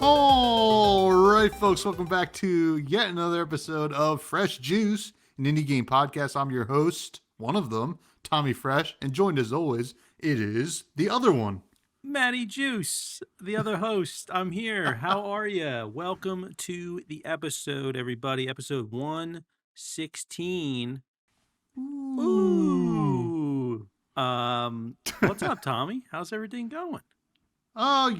All right, folks, welcome back to yet another episode of Fresh Juice, an indie game podcast. I'm your host, one of them, Tommy Fresh, and joined as always, it is the other one. Matty Juice, the other host. I'm here. How are you? Welcome to the episode, everybody. Episode 116. Ooh. What's up, Tommy? How's everything going? Oh,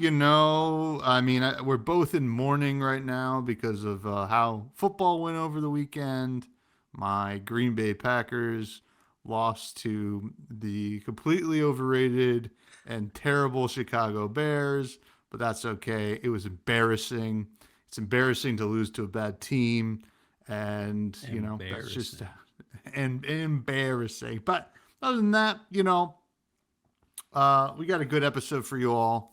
we're both in mourning right now because of how football went over the weekend. My Green Bay Packers lost to the completely overrated and terrible Chicago Bears, but that's okay. It was embarrassing. It's embarrassing to lose to a bad team, and that's just embarrassing. But other than that, we got a good episode for you all.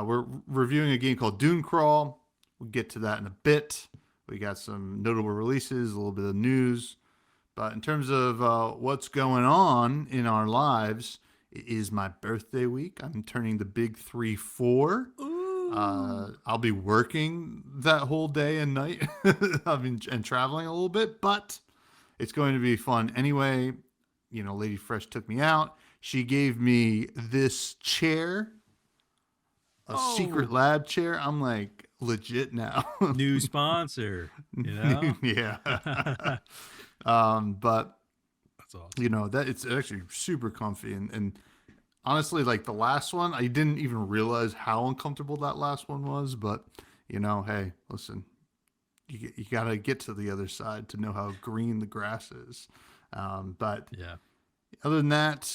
We're reviewing a game called Dunecrawl. We'll get to that in a bit. We got some notable releases, a little bit of news. But in terms of what's going on in our lives, it is my birthday week. I'm turning the big 3-4. I'll be working that whole day and night and traveling a little bit, but it's going to be fun. Anyway, Lady Fresh took me out. She gave me this chair, a secret lab chair. I'm like legit now. New sponsor, Yeah. But that's awesome. that it's actually super comfy and honestly, like the last one, I didn't even realize how uncomfortable that last one was. But hey, listen, you gotta get to the other side to know how green the grass is. But yeah, other than that,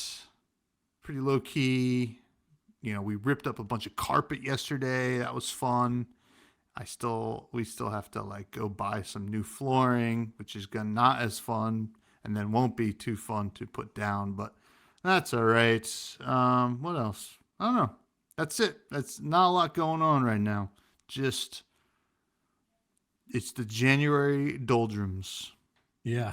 pretty low key. We ripped up a bunch of carpet yesterday. That was fun. We still have to like go buy some new flooring, which is not as fun, and then won't be too fun to put down. But that's all right. What else? I don't know. That's it. That's not a lot going on right now. Just it's the January doldrums. yeah,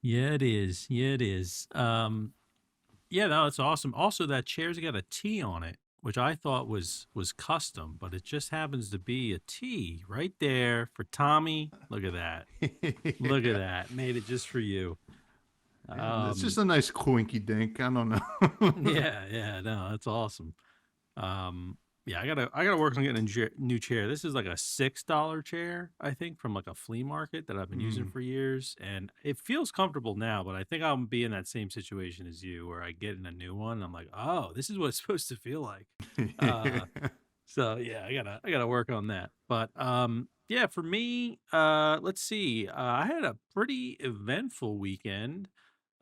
it is. Yeah, it is. Yeah, no, it's awesome. Also, that chair's got a T on it, which I thought was custom, but it just happens to be a T right there for Tommy. Look at that. Look at that. Made it just for you. It's just a nice quinky dink. I don't know. Yeah, no, that's awesome. Yeah, I gotta work on getting a new chair. This is like a $6 chair, I think, from like a flea market that I've been using for years, and it feels comfortable now. But I think I'll be in that same situation as you, where I get in a new one, and I'm like, oh, this is what it's supposed to feel like. So yeah, I gotta work on that. But yeah, for me, let's see. I had a pretty eventful weekend.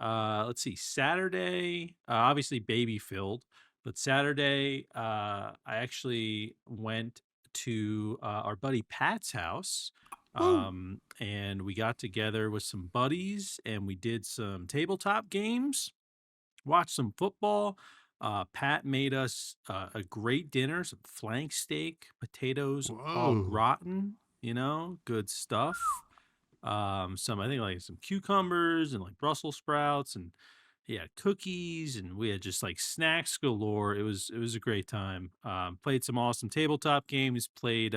Let's see, Saturday, obviously baby filled. But Saturday, I actually went to our buddy Pat's house, and we got together with some buddies and we did some tabletop games, watched some football. Pat made us a great dinner, some flank steak, potatoes all Whoa. rotten, good stuff. I think like some cucumbers and like Brussels sprouts, and he had cookies, and we had just like snacks galore. It was a great time. Played some awesome tabletop games. We played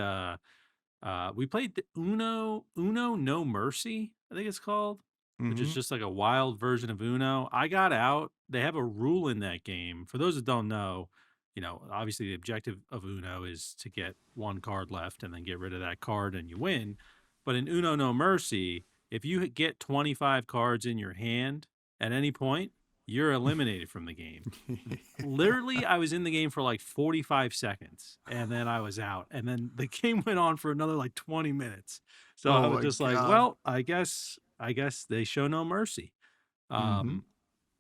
the Uno No Mercy, I think it's called, which is Mm-hmm. just like a wild version of Uno. I got out. They have a rule in that game. For those that don't know, obviously the objective of Uno is to get one card left and then get rid of that card and you win. But in Uno No Mercy, if you get 25 cards in your hand at any point, you're eliminated from the game. Literally, I was in the game for like 45 seconds and then I was out. And then the game went on for another like 20 minutes. So I Oh was my just like, god. well, I guess they show no mercy. Mm-hmm. Um,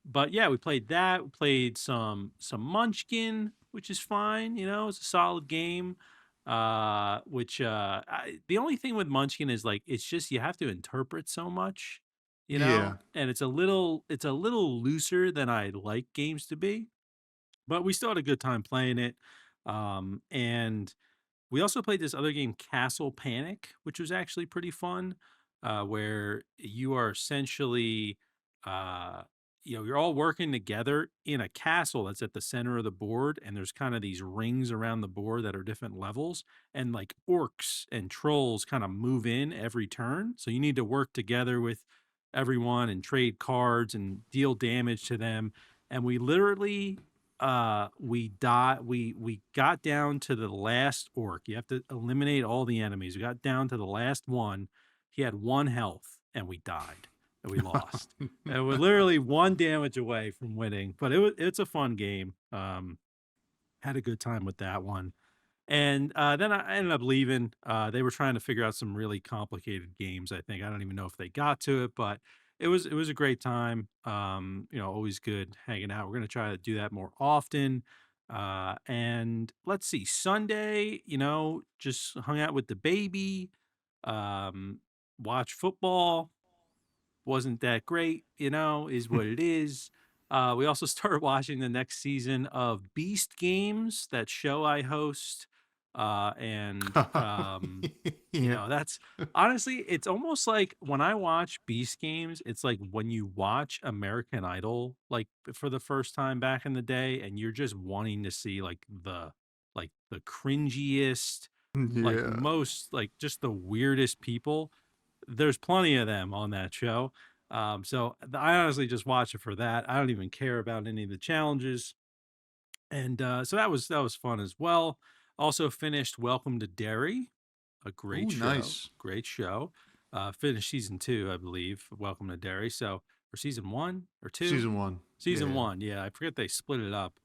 but yeah, we played that. We played some Munchkin, which is fine. It's a solid game. The only thing with Munchkin is like it's just you have to interpret so much, Yeah. and it's a little looser than I like games to be. But we still had a good time playing it. And we also played this other game, Castle Panic, which was actually pretty fun, where you are essentially, uh, you're all working together in a castle that's at the center of the board, and there's kind of these rings around the board that are different levels, and like orcs and trolls kind of move in every turn. So you need to work together with everyone and trade cards and deal damage to them. And we literally we got down to the last orc. You have to eliminate all the enemies. We got down to the last one. He had 1 health and we died and we lost. And we're literally 1 damage away from winning, but it's a fun game. Had a good time with that one. And then I ended up leaving. They were trying to figure out some really complicated games. I think I don't even know if they got to it, but it was a great time. Always good hanging out. We're gonna try to do that more often. And let's see, Sunday, just hung out with the baby. Um, watch football, wasn't that great, is what it is. We also started watching the next season of Beast Games, that show I host. And Yeah. that's honestly, it's almost like when I watch Beast Games, it's like when you watch American Idol, like for the first time back in the day, and you're just wanting to see like the cringiest, like Yeah. most, like just the weirdest people. There's plenty of them on that show. So I honestly just watch it for that. I don't even care about any of the challenges. And so that was fun as well. Also finished Welcome to Derry, a great Oh, show. nice. Great show. Finished season 2, I believe, of Welcome to Derry. So, or season 1 or 2? Season 1. Season Yeah. 1, yeah. I forget they split it up.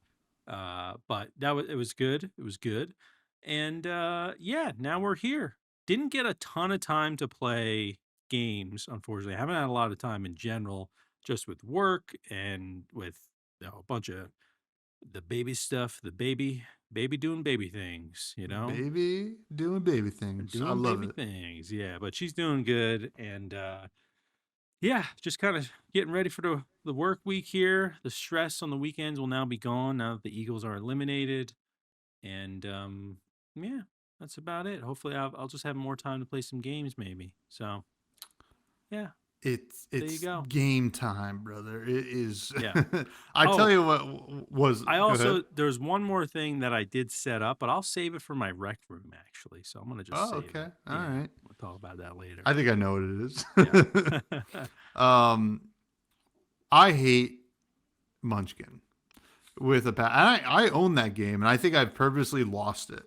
But it was good. It was good. And yeah, now we're here. Didn't get a ton of time to play games, unfortunately. I haven't had a lot of time in general, just with work and with a bunch of the baby stuff, the baby doing baby things, Baby doing baby things. I doing love baby it. things. Yeah, but she's doing good. And yeah, just kind of getting ready for the work week here. The stress on the weekends will now be gone now that the Eagles are eliminated. And yeah, that's about it. Hopefully I'll just have more time to play some games maybe. So yeah, It's there you it's go. game time, brother. It is. Yeah. I tell Oh, you what was. I Go ahead. also there's one more thing that I did set up, but I'll save it for my rec room actually. So I'm gonna just Oh, save okay. it. All Yeah, right. we'll talk about that later. I think I know what it is. Yeah. um, I hate Munchkin with a I own that game, and I think I've purposely lost it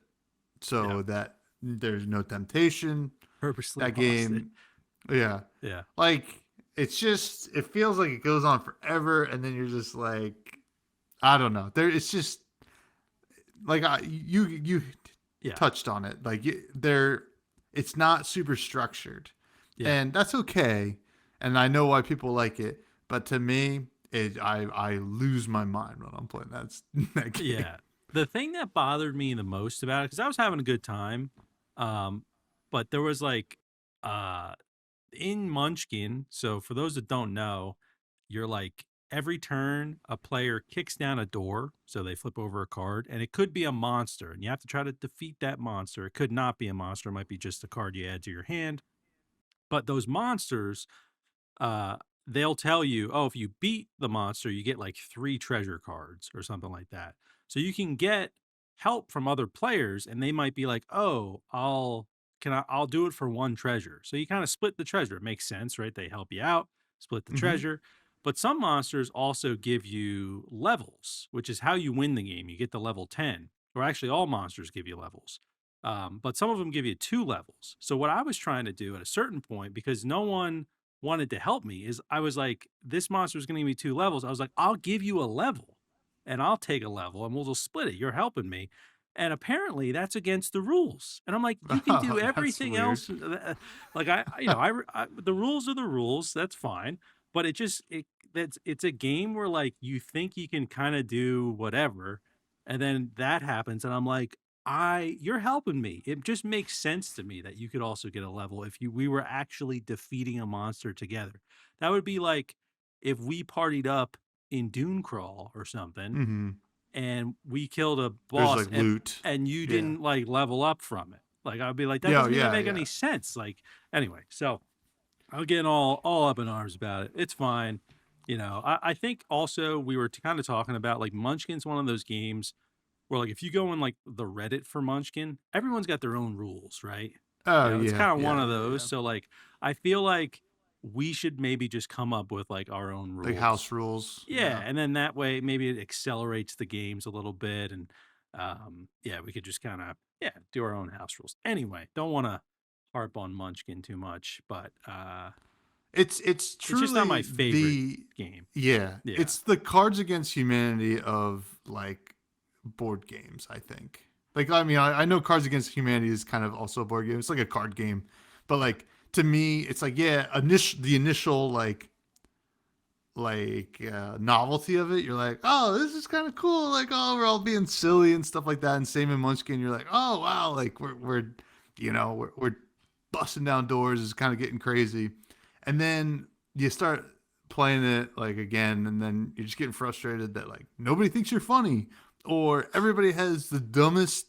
so Yeah. that there's no temptation. Purposely That lost it. game, yeah, Yeah. like it's just it feels like it goes on forever, and then you're just like, I don't know. It's just like you Yeah. touched on it. Like there, it's not super structured, Yeah. and that's okay. And I know why people like it, but to me, I lose my mind when I'm playing that game. Yeah. The thing that bothered me the most about it, because I was having a good time, but there was like uh in Munchkin, so for those that don't know, you're like every turn a player kicks down a door, so they flip over a card, and it could be a monster, and you have to try to defeat that monster. It could not be a monster, it might be just a card you add to your hand. But those monsters, uh, they'll tell you, oh, if you beat the monster, you get like 3 treasure cards or something like that. So you can get help from other players, and they might be like, oh, I'll do it for 1 treasure. So you kind of split the treasure. It makes sense, right? They help you out, split the Hmm. treasure. But some monsters also give you levels, which is how you win the game. You get the level 10, or actually, all monsters give you levels. But some of them give you 2 levels. So what I was trying to do at a certain point, because no one wanted to help me, is I was like, this monster is going to give me 2 levels. I was like, I'll give you a level and I'll take a level and we'll just split it. You're helping me. And apparently that's against the rules. And I'm like, you can do That's everything weird. else. Like the rules are the rules. That's fine. But it's a game where like you think you can kind of do whatever. And then that happens. And I'm like, you're helping me. It just makes sense to me that you could also get a level if we were actually defeating a monster together. That would be like if we partied up in Dunecrawl or something Hmm. and we killed a There's boss like loot. and you Yeah. didn't like level up from it. Like I'd be like, that Yeah. doesn't even Yeah. make Yeah. any sense. Like anyway, so I'm getting all up in arms about it. It's fine. I think also we were kind of talking about like Munchkin's one of those games where like if you go in like the Reddit for Munchkin, everyone's got their own rules, right? Oh It's yeah, kind of one yeah, of yeah, those. yeah. So like I feel like we should maybe just come up with like our own Like rules. house rules. Yeah, Yeah. and then that way maybe it accelerates the games a little bit, and yeah, we could just kind of do our own house rules. Anyway, don't want to harp on Munchkin too much, but It's it's just not my truly favorite the game. yeah, Yeah, it's the Cards Against Humanity of like board games, I think. Like I mean, I know Cards Against Humanity is kind of also a board game. It's like a card game, but like to me, it's like yeah, the initial novelty of it. You're like, oh, this is kind of cool. Like oh, we're all being silly and stuff like that. And same in Munchkin, you're like, oh wow, like we're busting down doors. It's kind of getting crazy, and then you start playing it like again, and then you're just getting frustrated that like nobody thinks you're funny, or everybody has the dumbest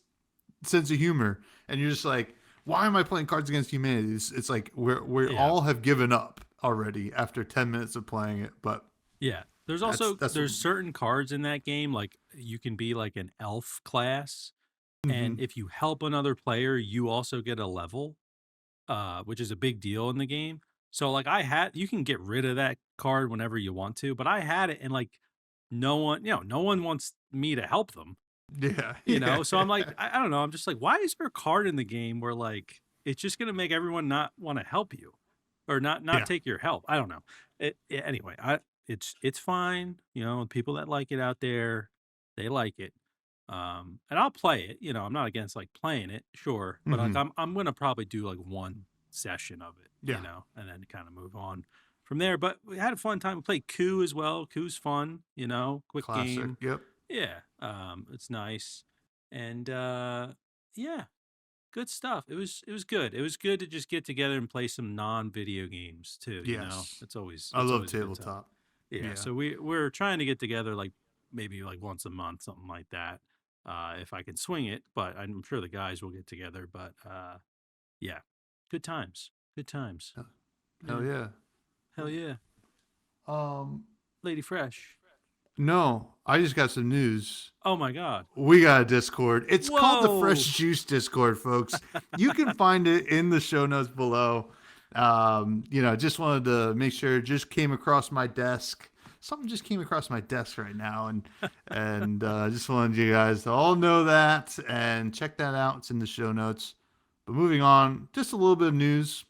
sense of humor, and you're just like, why am I playing Cards Against Humanity? It's like we yeah, all have given up already after 10 minutes of playing it, but yeah. that's There's certain cards in that game like you can be like an elf class, and mm-hmm. if you help another player, you also get a level, which is a big deal in the game. So like you can get rid of that card whenever you want to, but I had it and like no one wants me to help them, Yeah, yeah, So I'm like, I don't know. I'm just like, why is there a card in the game where like it's just gonna make everyone not want to help you or not yeah. take your help? I don't know. Anyway, it's fine. People that like it out there, they like it. And I'll play it. I'm not against like playing it, sure, but like Mm-hmm. I'm gonna probably do like one session of it, Yeah, and then kind of move on from there. But we had a fun time. We played Coup as well. Coup's fun, quick classic. game. Yep. Yeah, it's nice, and yeah, good stuff. It was good. It was good to just get together and play some non-video games too. Yes, It's always I it's love always a good time. tabletop. Yeah, Yeah. so we're trying to get together like maybe like once a month, something like that, if I can swing it. But I'm sure the guys will get together. But yeah, good times, good times. Hell Yeah, yeah. hell yeah, Um, Lady Fresh. no, I just got some news. Oh my God! We got a Discord. It's called the Whoa! Fresh Juice Discord, folks. You can find it in the show notes below. Just wanted to make sure it just came across my desk. Something just came across my desk right now, and just wanted you guys to all know that and check that out. It's in the show notes. But moving on, just a little bit of news,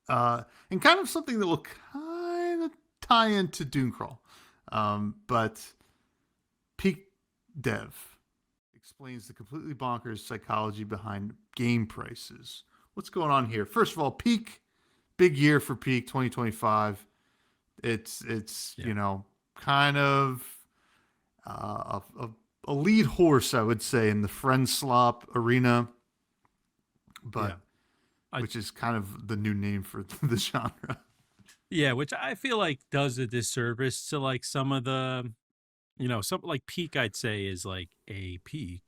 and kind of something that will kind of tie into Dunecrawl. But Peak Dev explains the completely bonkers psychology behind game prices. What's going on here? First of all, Peak, big year for Peak 2025. It's Yeah, kind of a lead horse, I would say, in the friend slop arena, yeah. but I which is kind of the new name for the genre. Yeah, which I feel like does a disservice to like some of the, some like Peak, I'd say is like a peak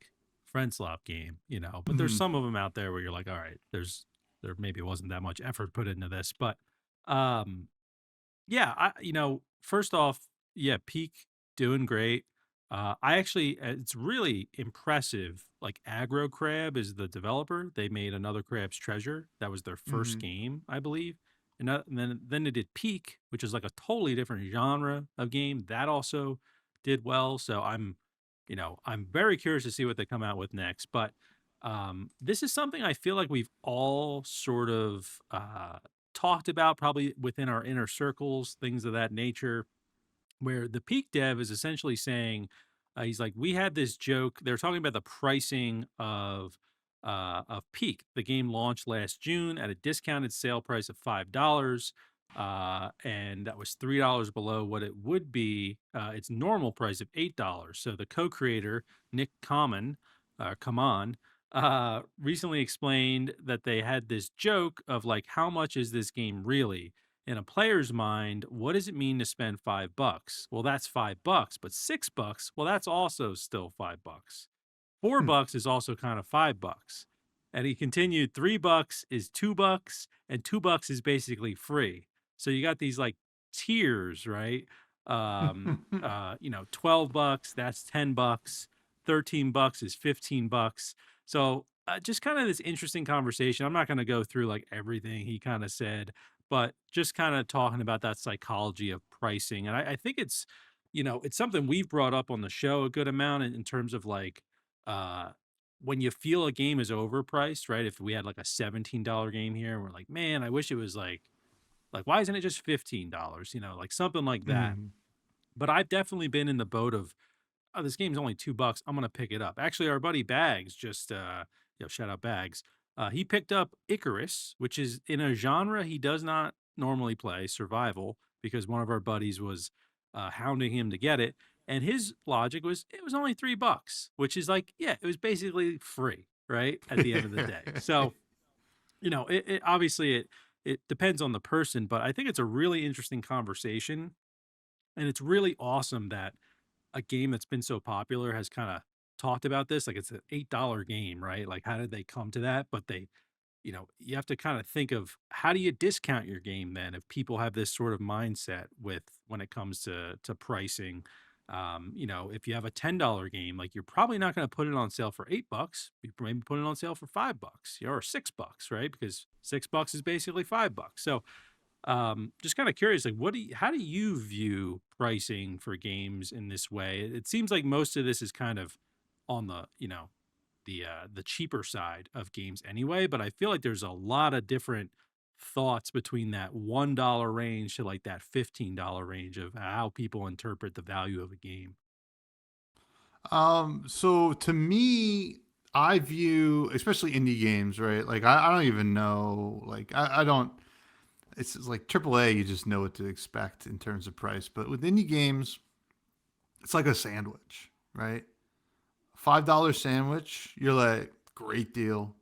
friend slop game, but there's Mm-hmm. some of them out there where you're like, all right, there maybe wasn't that much effort put into this, but, um, yeah, first off, yeah, Peak doing great. I actually, it's really impressive. Like Aggro Crab is the developer. They made Another Crab's Treasure. That was their first Mm-hmm. game, I believe. And then they did Peak, which is like a totally different genre of game. That also did well. So I'm very curious to see what they come out with next. But this is something I feel like we've all sort of talked about, probably within our inner circles, things of that nature, where the Peak Dev is essentially saying, he's like, we had this joke. They're talking about the pricing of Peak. The game launched last June at a discounted sale price of $5, and that was $3 below what it would be its normal price of $8. So the co-creator Nick Kaman, recently explained that they had this joke of like, how much is this game really? In a player's mind, what does it mean to spend $5? Well, that's $5, but $6, well, that's also still $5. Hmm. $4 is also kind of $5. And he continued, $3 is $2, and $2 is basically free. So you got these like tiers, right? $12, that's $10, $13 is $15. So just kind of this interesting conversation. I'm not going to go through like everything he kind of said, but just kind of talking about that psychology of pricing. And I think it's, it's something we've brought up on the show a good amount in terms of like, uh, when you feel a game is overpriced, right? If we had like a $17 game here, and we're like, man, I wish it was like why isn't it just $15? Like something like that. Mm. But I've definitely been in the boat of, oh, this game's only $2. I'm gonna pick it up. Actually, our buddy Bags just shout out Bags. He picked up Icarus, which is in a genre he does not normally play, survival, because one of our buddies was hounding him to get it. And his logic was it was only $3, which is like, yeah, it was basically free, right? At the end of the day. So, it obviously it depends on the person, but I think it's a really interesting conversation. And it's really awesome that a game that's been so popular has kind of talked about this. Like it's an $8 game, right? Like how did they come to that? But you have to kind of think of how do you discount your game then if people have this sort of mindset with when it comes to pricing. If you have a $10 game, like you're probably not going to put it on sale for $8. You maybe put it on sale for $5, or $6, right? Because $6 is basically $5. So just kind of curious, like how do you view pricing for games in this way? It seems like most of this is kind of on the cheaper side of games anyway, but I feel like there's a lot of different thoughts between that $1 range to like that $15 range of how people interpret the value of a game. So to me, I view, especially indie games, right? Like I don't even know, like I don't. It's like AAA, you just know what to expect in terms of price. But with indie games, it's like a sandwich, right? $5 sandwich, you're like, great deal.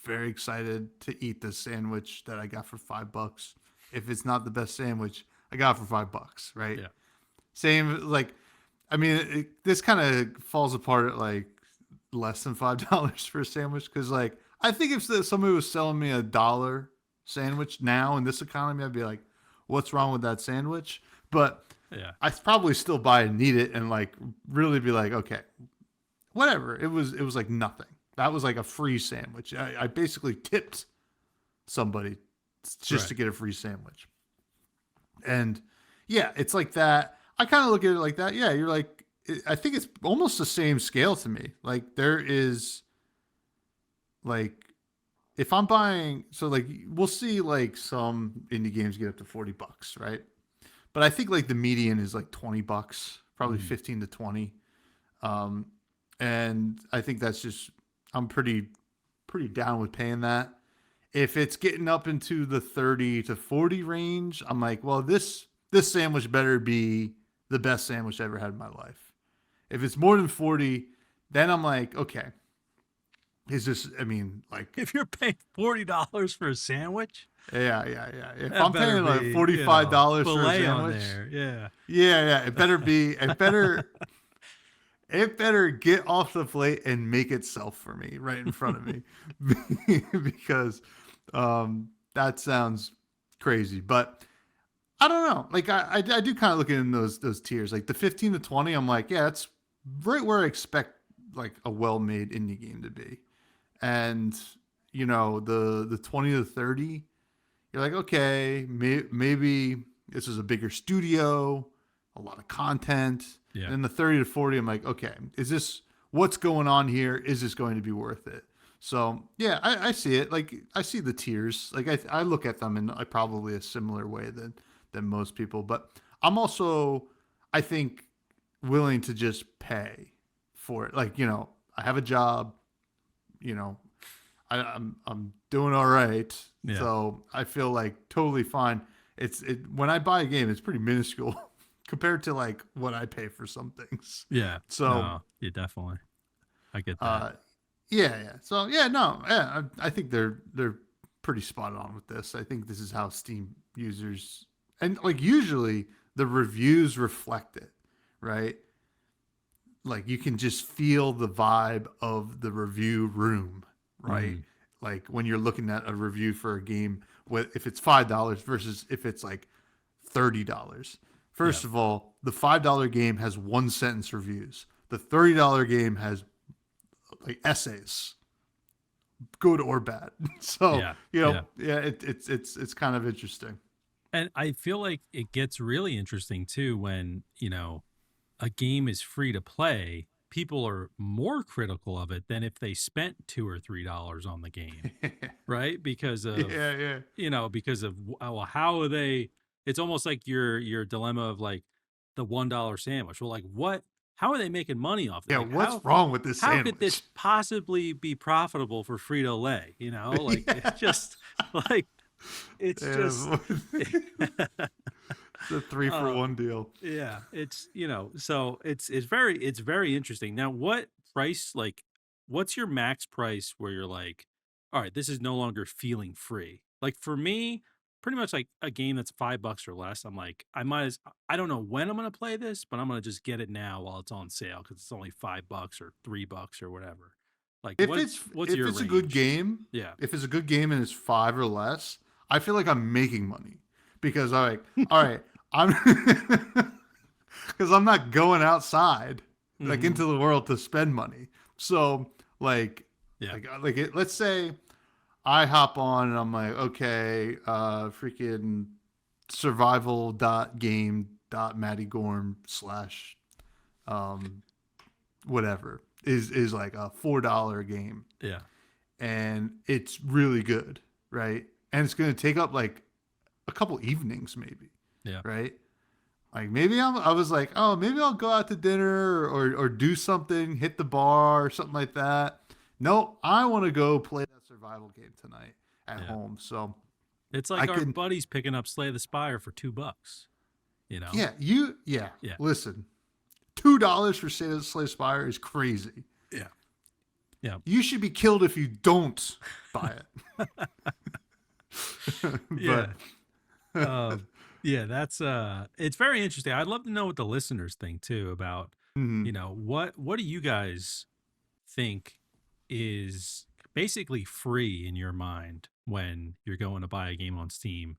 Very excited to eat this sandwich that I got for $5. If it's not the best sandwich I got for $5, right? Yeah. Same, like, I mean, this kind of falls apart at like less than $5 for a sandwich because, like, I think if somebody was selling me $1 sandwich now in this economy, I'd be like, what's wrong with that sandwich? But Yeah. I'd probably still buy and need it and like really be like, okay, whatever. It was like nothing. That was like a free sandwich. I basically tipped somebody just to get a free sandwich. And yeah, it's like that. I kind of look at it like that. Yeah, you're like, I think it's almost the same scale to me. Like there is like, if I'm buying, so like we'll see like some indie games get up to $40, right? But I think like the median is like $20, probably 15 to 20. And I think that's just, I'm pretty down with paying that. If it's getting up into the 30 to 40 range, I'm like, well, this sandwich better be the best sandwich I ever had in my life. If it's more than 40, then I'm like, okay, is this, I mean, like, If you're paying $40 for a sandwich, yeah. If that I'm better paying like be, $45 for a filet on sandwich, there. Yeah. yeah, it better be, it better get off the plate and make itself for me right in front of me because that sounds crazy. But I don't know. Like I do kind of look in those tiers, like the 15 to 20. I'm like, yeah, that's right where I expect like a well-made indie game to be. And the 20 to 30, you're like, okay, maybe this is a bigger studio, a lot of content. Yeah. And then the 30 to 40, I'm like, okay, is this what's going on here? Is this going to be worth it? So yeah, I see it. Like I see the tiers. Like I look at them in probably a similar way than most people. But I'm also, I think, willing to just pay for it. Like, I have a job, I'm doing all right. Yeah. So I feel like totally fine. When I buy a game, it's pretty minuscule compared to like what I pay for some things. Yeah. So no, yeah, definitely. I get that. yeah. So yeah, no, yeah, I think they're pretty spot on with this. I think this is how Steam users, and like usually the reviews reflect it, right? Like you can just feel the vibe of the review room, right? Like when you're looking at a review for a game, if it's $5 versus if it's like $30. First Yeah. of all, the $5 game has 1 sentence reviews. The $30 game has like essays, good or bad. So Yeah. Yeah. yeah, it's kind of interesting. And I feel like it gets really interesting too when, a game is free to play. People are more critical of it than if they spent $2 or $3 on the game, right? Because of, Yeah, well, how are they? It's almost like your dilemma of like the $1 sandwich. Well, like what? How are they making money off it? yeah. Like What's wrong with this how could this sandwich? possibly be profitable for Frito Lay? Like it's just like it's just. Yeah, it's a 3-for-1 deal. Yeah, it's so it's very interesting. Now, what price, like, what's your max price where you're like, all right, this is no longer feeling free? Like for me, pretty much like a game that's $5 or less. I'm like, I don't know when I'm gonna play this, but I'm gonna just get it now while it's on sale because it's only $5 or $3 or whatever. Like, If what's if your it's a good range? game, Yeah. if it's a good game and it's 5 or less, I feel like I'm making money because all right, I'm because I'm not going outside like Hmm. into the world to spend money. So like Yeah. let's say I hop on and I'm like, okay, freaking survival dot game dot Matty Gorm slash um whatever is like a $4 game Yeah. and it's really good, right? And it's gonna take up like a couple evenings maybe, Yeah. right? Like maybe I was like, oh, maybe I'll go out to dinner or do something, hit the bar or something like that. No, I want to go play that survival game tonight at Yeah. home. So It's I like our can, buddies picking up Slay the Spire for $2. You know? yeah. Yeah. Listen, $2 for Slay Spire is crazy. Yeah. Yeah. You should be killed if you don't buy it. Yeah. But Yeah, that's it's very interesting. I'd love to know what the listeners think too about, mhm. what do you guys think is basically free in your mind when you're going to buy a game on Steam?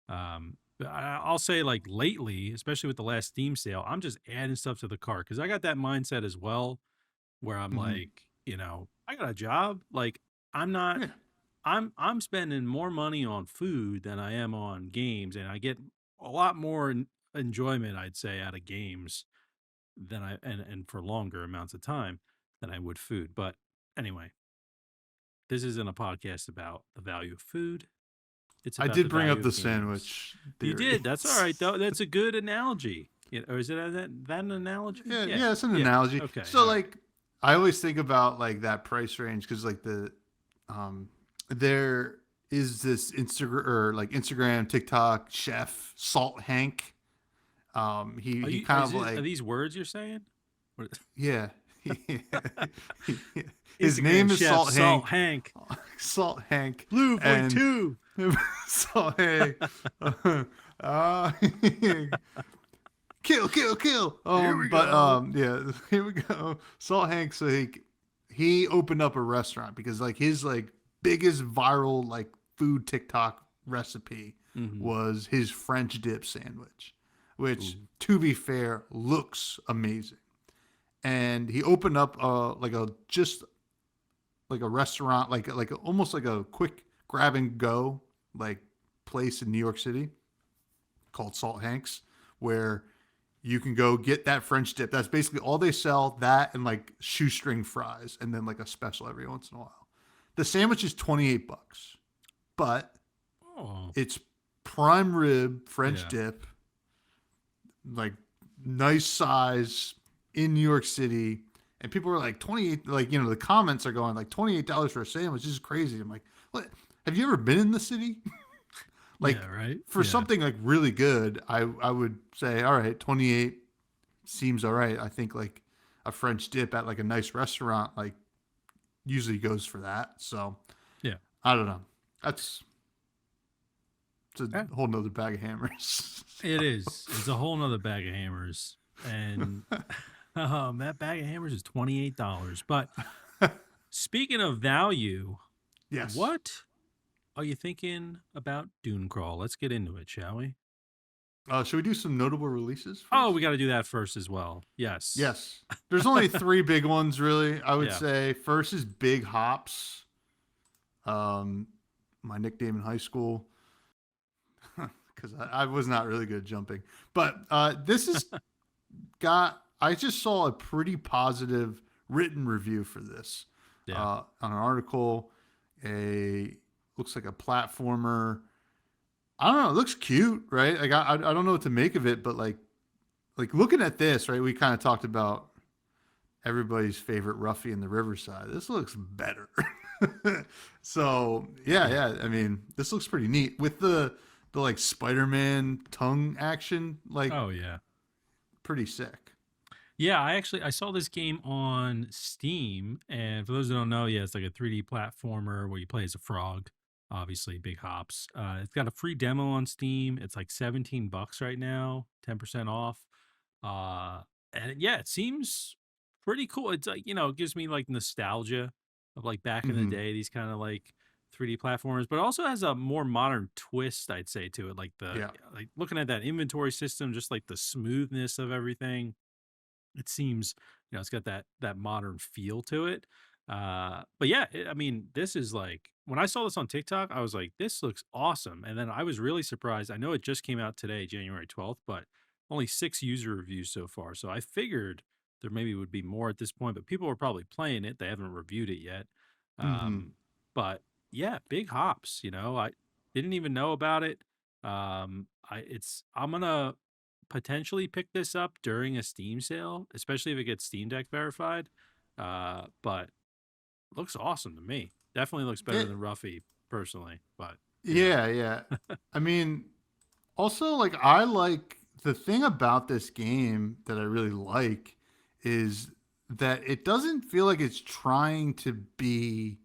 I'll say like lately, especially with the last Steam sale, I'm just adding stuff to the cart because I got that mindset as well where I'm Mhm. like, I got a job. Like I'm not Yeah. I'm spending more money on food than I am on games, and I get a lot more enjoyment, I'd say, out of games than and for longer amounts of time than I would food. But anyway, this isn't a podcast about the value of food. It's I about the did bring value up the of games. sandwich You theory. did. That's all right, though. That's a good analogy. Or is it that an analogy? Yeah, it's an Yeah. analogy. Okay. So All right. like I always think about like that price range because like there is this Instagram, TikTok chef Salt Hank. He kind of Are like these words you're saying? What- yeah. His Instagram name is chef Salt Salt Hank. Hank. Salt Hank. Blue And 42. Salt Hank. uh, kill. Here we But go. yeah, here we go. Salt Hank. So he opened up a restaurant because like his like biggest viral like food TikTok recipe Mm-hmm. was his French dip sandwich, which Ooh. to be fair looks amazing. And he opened up just like a restaurant, almost like a quick grab and go like place in New York City called Salt Hanks, where you can go get that French dip. That's basically all they sell. That and like shoestring fries, and then like a special every once in a while. The sandwich is $28, but Oh. it's prime rib French Yeah. dip, like nice size in New York City. And people are like 28, like, the comments are going like $28 for a sandwich. This is crazy. I'm like, what? Have you ever been in the city? Like Yeah, right? for Yeah. something like really good, I would say, all right, 28 seems all right. I think like a French dip at like a nice restaurant, like usually goes for that. So Yeah. I don't know. It's Yeah. a whole nother bag of hammers. It is. It's a whole nother bag of hammers. And that bag of hammers is $28. But speaking of value, Yes. what are you thinking about Dunecrawl? Let's get into it, shall we? Should we do some notable releases Oh, first? we got to do that first as well. Yes. Yes. There's only three big ones, really. I would Yeah. say first is Big Hops. Um, my nickname in high school, because I was not really good at jumping. But this has got. I just saw a pretty positive written review for this Yeah. on an article. A looks like a platformer. I don't know. It looks cute, right? Like I don't know what to make of it, but like looking at this, right? We kind of talked about everybody's favorite roughie in the Riverside. This looks better. So yeah, Yeah. yeah. I mean, this looks pretty neat with the like Spider-Man tongue action. Like Oh, yeah. pretty sick. Yeah, I saw this game on Steam, and for those who don't know, yeah, it's like a 3D platformer where you play as a frog. Obviously, big hops. It's got a free demo on Steam. It's like $17 right now, 10% off. Uh, and yeah, it seems pretty cool. It's like, it gives me like nostalgia of like back in the Mm-hmm. day, these kind of like 3D platformers, but it also has a more modern twist, I'd say, to it. Yeah. Like looking at that inventory system, just like the smoothness of everything, it seems, it's got that modern feel to it. But yeah, I mean, this is like when I saw this on TikTok, I was like, this looks awesome. And then I was really surprised. I know it just came out today, January 12th, but only 6 user reviews so far. So I figured there maybe would be more at this point, but people are probably playing it. They haven't reviewed it yet. Mm-hmm. Um, but yeah, big hops, I didn't even know about it. I'm gonna potentially pick this up during a Steam sale, especially if it gets Steam Deck verified. But looks awesome to me. Definitely looks better Yeah. than Ruffy personally. But Yeah. Yeah. I mean, also like I like the thing about this game that I really like is that it doesn't feel like it's trying to be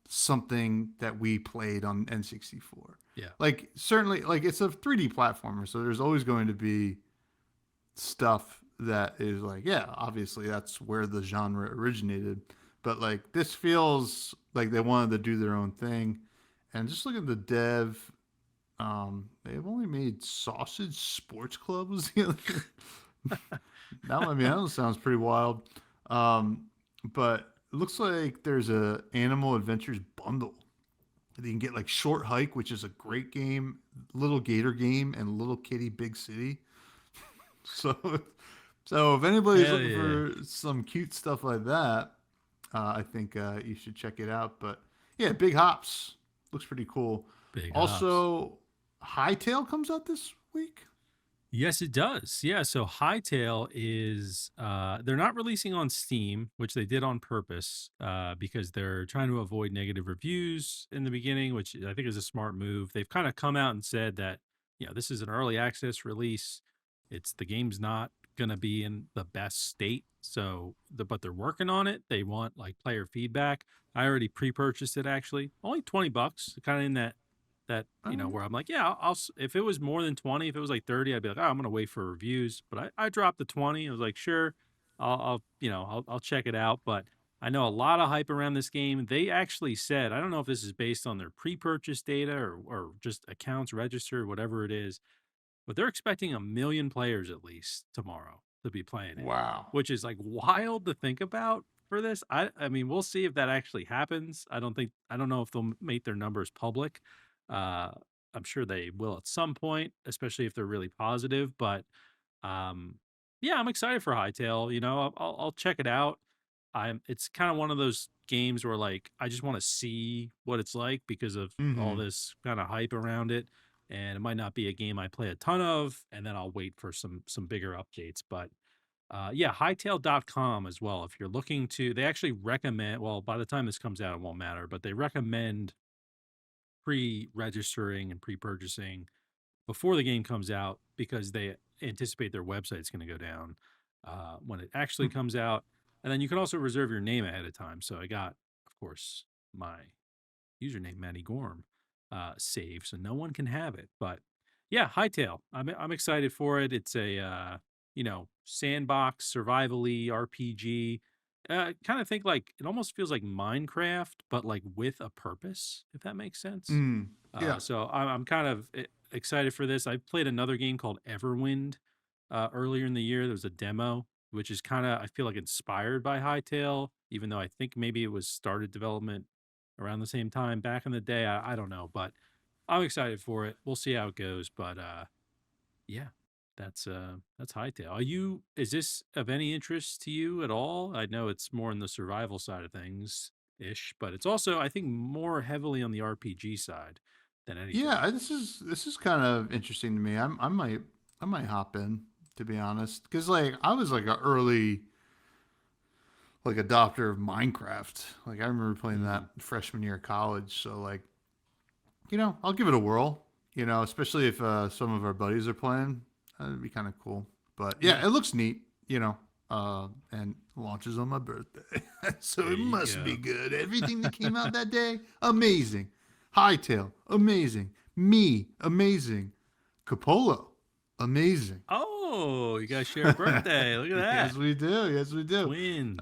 something that we played on N64. yeah, Like certainly like it's a 3D platformer, so there's always going to be stuff that is like, yeah, obviously that's where the genre originated. But like this feels like they wanted to do their own thing. And just look at the dev, they've only made Sausage Sports Club was the other. Now I mean that sounds pretty wild. Um, but it looks like there's a Animal Adventures bundle. You can get like Short Hike, which is a great game, Little Gator Game, and Little Kitty Big City. So, so if anybody's hell looking yeah, for some cute stuff like that, I think you should check it out. But yeah, Big Hops looks pretty cool. big hops. Also, Hightail comes out this week. Yes, it does. Yeah, so Hightail is they're not releasing on Steam, which they did on purpose, because they're trying to avoid negative reviews in the beginning, which I think is a smart move. They've kind of come out and said that, this is an early access release. The game's not gonna be in the best state. But they're working on it. They want like player feedback. I already pre-purchased it actually. Only $20, kind of in that Oh, where I'm like, yeah, if it was more than 20, if it was like 30, I'd be like, oh, I'm gonna wait for reviews. But I dropped the 20. I was like, sure, I'll check it out. But I know a lot of hype around this game. They actually said, I don't know if this is based on their pre-purchase data or just accounts registered, whatever it is, but they're expecting 1 million players at least tomorrow to be playing it, wow. which is like wild to think about for this. I mean, we'll see if that actually happens. I don't know if they'll make their numbers public. Uh, I'm sure they will at some point, especially if they're really positive. But um, yeah, I'm excited for Hightail. I'll check it out. It's kind of one of those games where like I just want to see what it's like because of all Mm-hmm. this kind of hype around it. And it might not be a game I play a ton of, and then I'll wait for some bigger updates. But yeah, hightail.com as well. If you're looking to, they actually recommend, well, by the time this comes out, it won't matter, but they recommend pre-registering and pre-purchasing before the game comes out because they anticipate their website's going to go down when it actually comes out. And then you can also reserve your name ahead of time. So I got, of course, my username Matty Gorm saved, so no one can have it. But yeah, Hightail. I'm excited for it. It's a sandbox survivally RPG. Kind of think like it almost feels like Minecraft, but like with a purpose, if that makes sense. Mm. Yeah. So I'm kind of excited for this. I played another game called Everwind earlier in the year. There was a demo, which is kind of, I feel like, inspired by Hytale, even though I think maybe it was started development around the same time back in the day. I don't know, but I'm excited for it. We'll see how it goes. But yeah, that's Hytale. Is this of any interest to you at all? I know it's more in the survival side of things ish, but it's also, I think, more heavily on the RPG side than anything. Yeah, this is kind of interesting to me. I might hop in, to be honest, because like I was like an early like adopter of Minecraft. Like I remember playing that Mm, freshman year of college. So like I'll give it a whirl. Especially if some of our buddies are playing, that'd be kind of cool. But yeah, yeah, it looks neat. And launches on my birthday, so there it you must be go. good. Everything that came out that day, amazing. Hightail, amazing. Me, amazing. Capolo, amazing. Oh, you guys share a birthday. Look at Yes, that. we do. Yes, we do. Uh, Twins.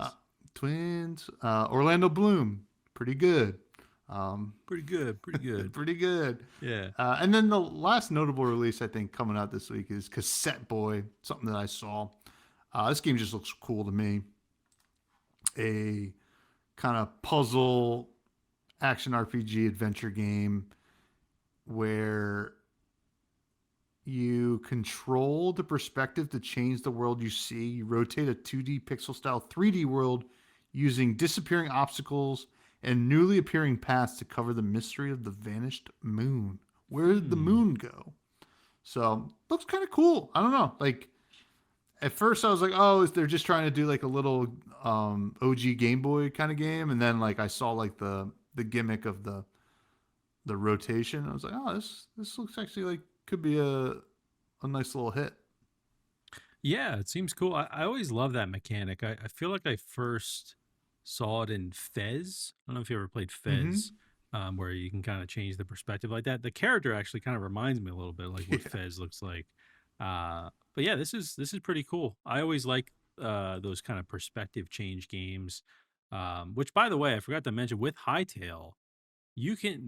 twins. Orlando Bloom, pretty good. Um, Pretty good. Pretty good. pretty good. Yeah. And then the last notable release I think coming out this week is Cassette Boy, something that I saw. This game just looks cool to me. A kind of puzzle action RPG adventure game where you control the perspective to change the world you see. You rotate a 2D pixel style 3D world using disappearing obstacles and newly appearing paths to cover the mystery of the vanished moon. Where did the Hmm. moon go? So, looks kind of cool. I don't know. Like, at first I was like, oh, they're just trying to do like a little OG Game Boy kind of game. And then like I saw like the gimmick of the rotation. I was like, oh, this looks actually like could be a nice little hit. Yeah, it seems cool. I always love that mechanic. I feel like I first saw it in Fez. I don't know if you ever played Mm-hmm. Fez, where you can kind of change the perspective like that. The character actually kind of reminds me a little bit like what Yeah. Fez looks like. But yeah, this is pretty cool. I always like those kind of perspective change games. Which, by the way, I forgot to mention with Hytale,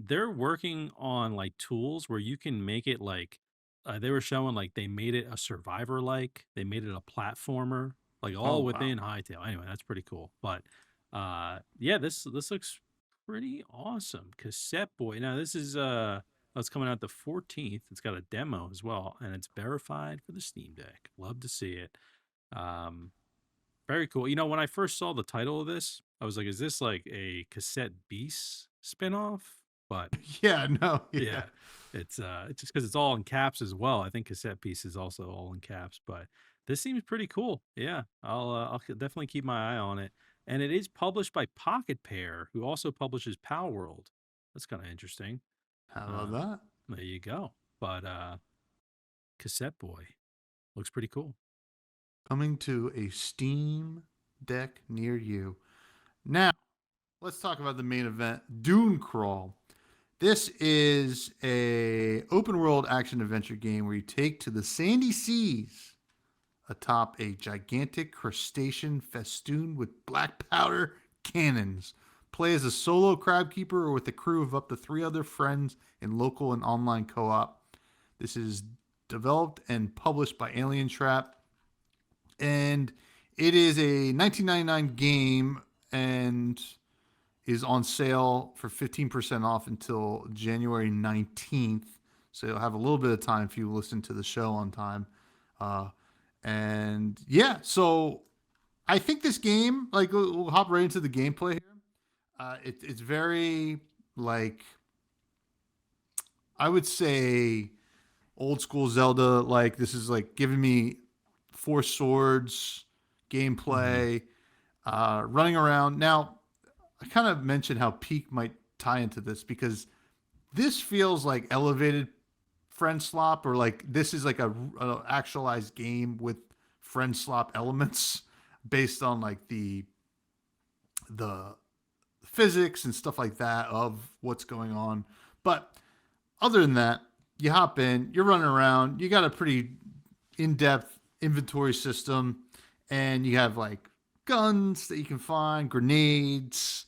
they're working on like tools where you can make it like they were showing like they made it a survivor, like they made it a platformer, like Oh all wow. within Hytale. Anyway, that's pretty cool. But yeah, this looks pretty awesome. Cassette Boy. Now this is it's coming out the 14th. It's got a demo as well, and it's verified for the Steam Deck. Love to see it. Um Very cool. When I first saw the title of this, I was like, is this like a Cassette Beast spinoff? But Yeah. No. Yeah. yeah, it's just because it's all in caps as well. I think Cassette Piece is also all in caps, but this seems pretty cool. Yeah, I'll definitely keep my eye on it. And it is published by Pocket Pair, who also publishes Power World. That's kind of interesting. How about Uh, that? there you go. But Cassette Boy looks pretty cool. Coming to a Steam Deck near you. Now, let's talk about the main event, Dunecrawl. This is a open world action adventure game where you take to the sandy seas atop a gigantic crustacean festooned with black powder cannons. Play as a solo crab keeper or with a crew of up to 3 other friends in local and online co-op. This is developed and published by Alien Trap, and it is a 1999 game and is on sale for 15% off until January 19th. So you'll have a little bit of time if you listen to the show on time. Uh, and yeah, so I think this game, like, we'll hop right into the gameplay here. It's very, like, I would say old school Zelda. Like, this is like giving me four swords Hmm. gameplay, running around. Now, I kind of mentioned how Peak might tie into this because this feels like elevated friend slop, or like this is like a actualized game with friend slop elements based on like the physics and stuff like that of what's going on. But other than that, you hop in, you're running around, you got a pretty in-depth inventory system, and you have like guns that you can find, grenades.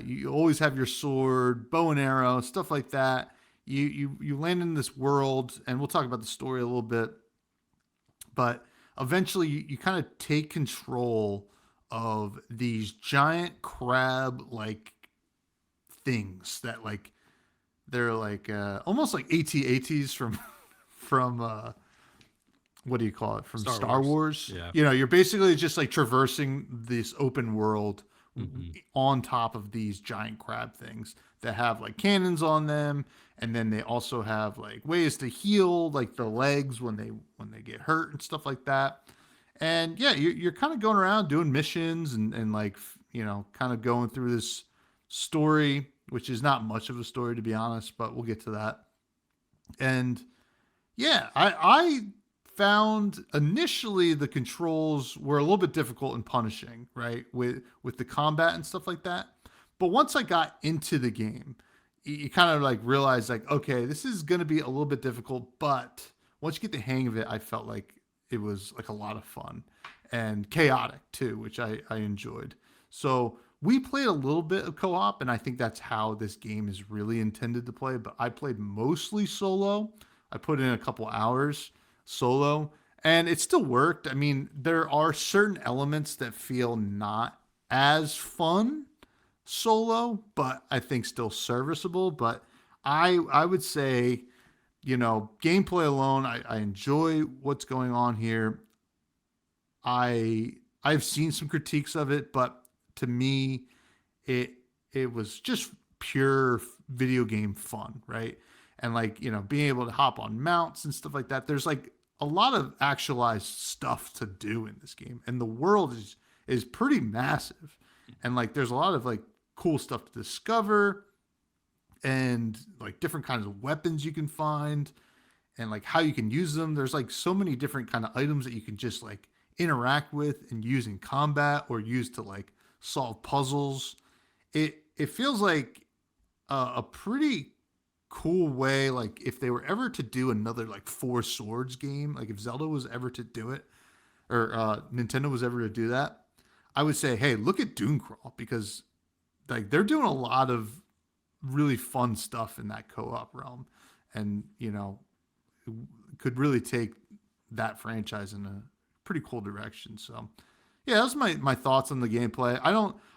You always have your sword, bow and arrow, stuff like that. you land in this world, and we'll talk about the story a little bit, but eventually you kind of take control of these giant crab like things that like they're like almost like AT-ATs from what do you call it, from Star Wars. Yeah. You know, you're basically just like traversing this open world on top of these giant crab things that have like cannons on them, and then they also have like ways to heal like the legs when they get hurt and stuff like that. And yeah, you're kind of going around doing missions and like you know, kind of going through this story, which is not much of a story to be honest, but we'll get to that. And yeah, I found initially the controls were a little bit difficult and punishing, right? With the combat and stuff like that. But once I got into the game, you kind of like realize like, okay, this is going to be a little bit difficult, but once you get the hang of it, I felt like it was like a lot of fun and chaotic too, which I enjoyed. So we played a little bit of co-op, and I think that's how this game is really intended to play, but I played mostly solo. I put in a couple hours solo, and it still worked. I mean, there are certain elements that feel not as fun solo, but I think still serviceable. But I would say, you know, gameplay alone, I enjoy what's going on here. I've seen some critiques of it, but to me, it was just pure video game fun, right? And like, you know, being able to hop on mounts and stuff like that. There's like a lot of actualized stuff to do in this game, and the world is pretty massive, and like there's a lot of like cool stuff to discover, and like different kinds of weapons you can find, and like how you can use them. There's like so many different kind of items that you can just like interact with and use in combat or use to like solve puzzles. It feels like a pretty cool way, like if they were ever to do another like Four Swords game, like if Zelda was ever to do it, or Nintendo was ever to do that, I would say, hey, look at Dunecrawl, because like they're doing a lot of really fun stuff in that co-op realm, and you know, could really take that franchise in a pretty cool direction. So yeah, that's my thoughts on the gameplay.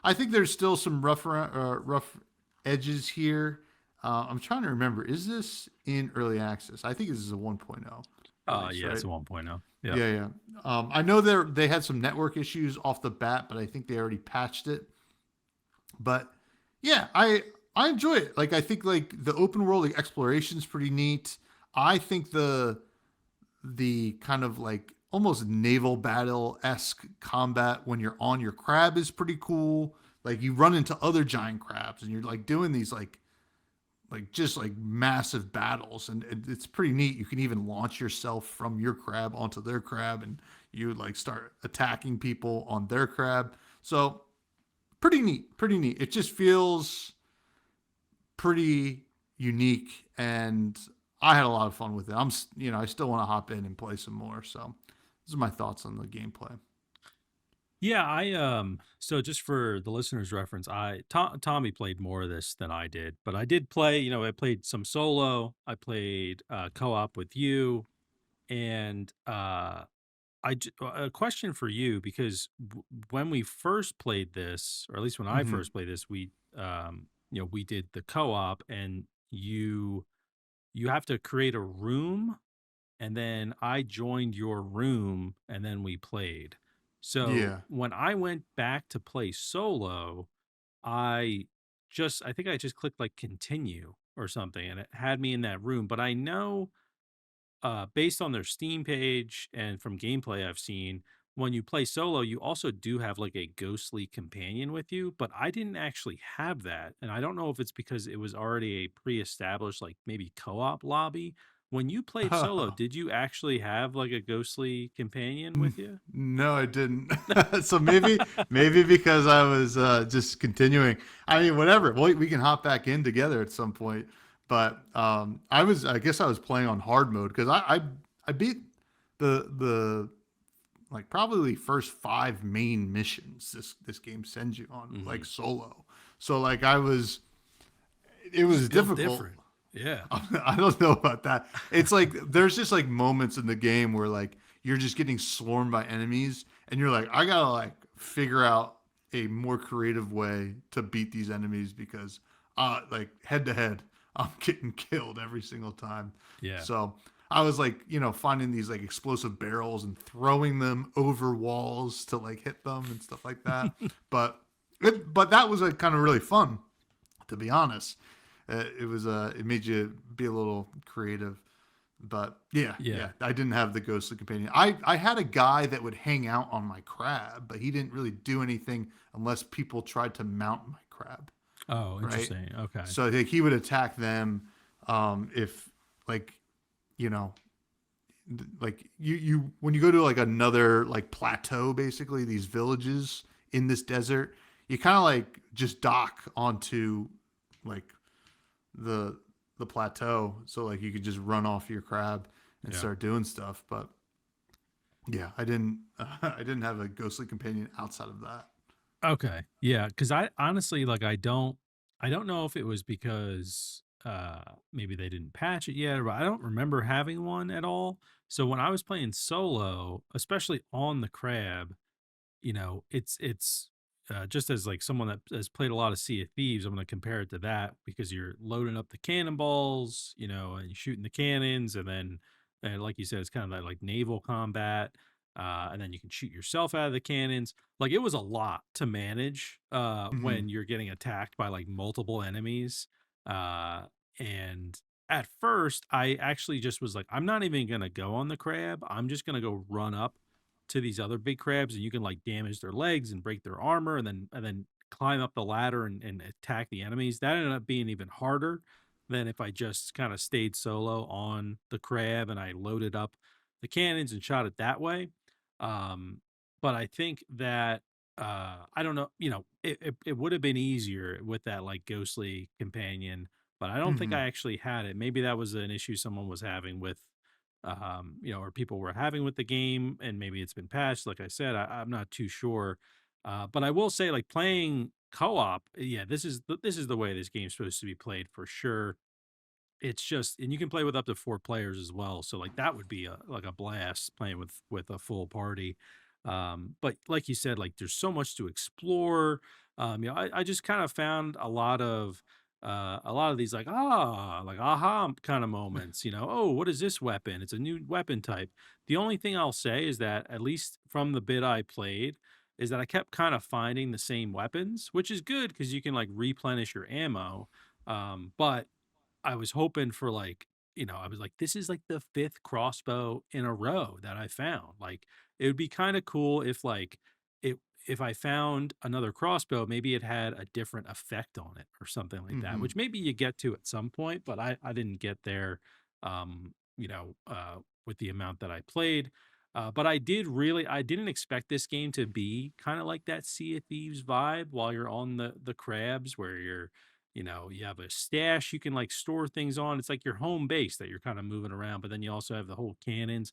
I think there's still some rough edges here. I'm trying to remember, is this in early access? I think this is a 1.0 release, Yeah, right? it's a 1.0. Yeah. Yeah. I know they had some network issues off the bat, but I think they already patched it. But yeah, I enjoy it. Like I think like the open world like, exploration is pretty neat. I think the kind of like almost naval battle-esque combat when you're on your crab is pretty cool. Like you run into other giant crabs and you're like doing these like just like massive battles, and it's pretty neat. You can even launch yourself from your crab onto their crab, and you like start attacking people on their crab. So pretty neat. It just feels pretty unique, and I had a lot of fun with it. I still want to hop in and play some more. So those are my thoughts on the gameplay. Yeah, so just for the listeners' reference, Tommy played more of this than I did, but I did play, I played some solo, I played co-op with you, and a question for you, because when we first played this, or at least when I Mm-hmm. first played this, we did the co-op, and you have to create a room, and then I joined your room, and then we played. So Yeah. when I went back to play solo, I I think I just clicked like continue or something, and it had me in that room. But I know, based on their Steam page and from gameplay I've seen, when you play solo, you also do have like a ghostly companion with you, but I didn't actually have that. And I don't know if it's because it was already a pre-established, like maybe co-op lobby. When you played solo, did you actually have like a ghostly companion with you? No, I didn't. So maybe because I was just continuing. I mean, whatever. We can hop back in together at some point. But I guess I was playing on hard mode because I beat the like probably first 5 main missions this game sends you on like solo. So like it was Just built difficult. different. Yeah. I don't know about that. It's like there's just like moments in the game where like you're just getting swarmed by enemies, and you're like, I gotta like figure out a more creative way to beat these enemies because, like head to head, I'm getting killed every single time. Yeah. So I was like, finding these like explosive barrels and throwing them over walls to like hit them and stuff like that. But but that was like kind of really fun, to be honest. It made you be a little creative. But yeah, Yeah. yeah, I didn't have the ghostly companion. I had a guy that would hang out on my crab, but he didn't really do anything unless people tried to mount my crab, Oh, right? interesting. Okay. So like, he would attack them, if like, you know like you when you go to like another like plateau, basically these villages in this desert, you kind of like just dock onto like the the plateau, so like you could just run off your crab and Yeah. start doing stuff. But yeah, I didn't I didn't have a ghostly companion outside of that. Okay. Yeah, cuz I honestly like I don't know if it was because maybe they didn't patch it yet, or I don't remember having one at all. So when I was playing solo, especially on the crab, it's just as like someone that has played a lot of Sea of Thieves, I'm going to compare it to that because you're loading up the cannonballs, and you're shooting the cannons, and then, and like you said, it's kind of that like naval combat, and then you can shoot yourself out of the cannons. Like it was a lot to manage Hmm. when you're getting attacked by like multiple enemies, uh, and at first I actually just was like, I'm not even going to go on the crab. I'm just going to go run up to these other big crabs, and you can like damage their legs and break their armor, and then climb up the ladder and attack the enemies. That ended up being even harder than if I just kind of stayed solo on the crab and I loaded up the cannons and shot it that way. um but I think that I don't know, it would have been easier with that like ghostly companion, but I don't think I Hmm. actually had it. Maybe that was an issue someone was having with or people were having with the game, and maybe it's been patched. Like I said, I'm not too sure, but I will say, like playing co-op, yeah, this is the way this game's supposed to be played for sure. It's just, and you can play with up to 4 players as well. So like that would be like a blast playing with a full party. But like you said, like there's so much to explore. I just kind of found a lot of these like aha kind of moments. Oh, what is this weapon? It's a new weapon type. The only thing I'll say is that at least from the bit I played, is that I kept kind of finding the same weapons, which is good because you can like replenish your ammo. But I was hoping for like, I was like, this is like the fifth crossbow in a row that I found. Like, it would be kind of cool if like it if I found another crossbow, maybe it had a different effect on it or something like that, Hmm. which maybe you get to at some point, but I didn't get there with the amount that I played. But I didn't expect this game to be kind of like that Sea of Thieves vibe while you're on the crabs, where you have a stash you can like store things on. It's like your home base that you're kind of moving around, but then you also have the whole cannons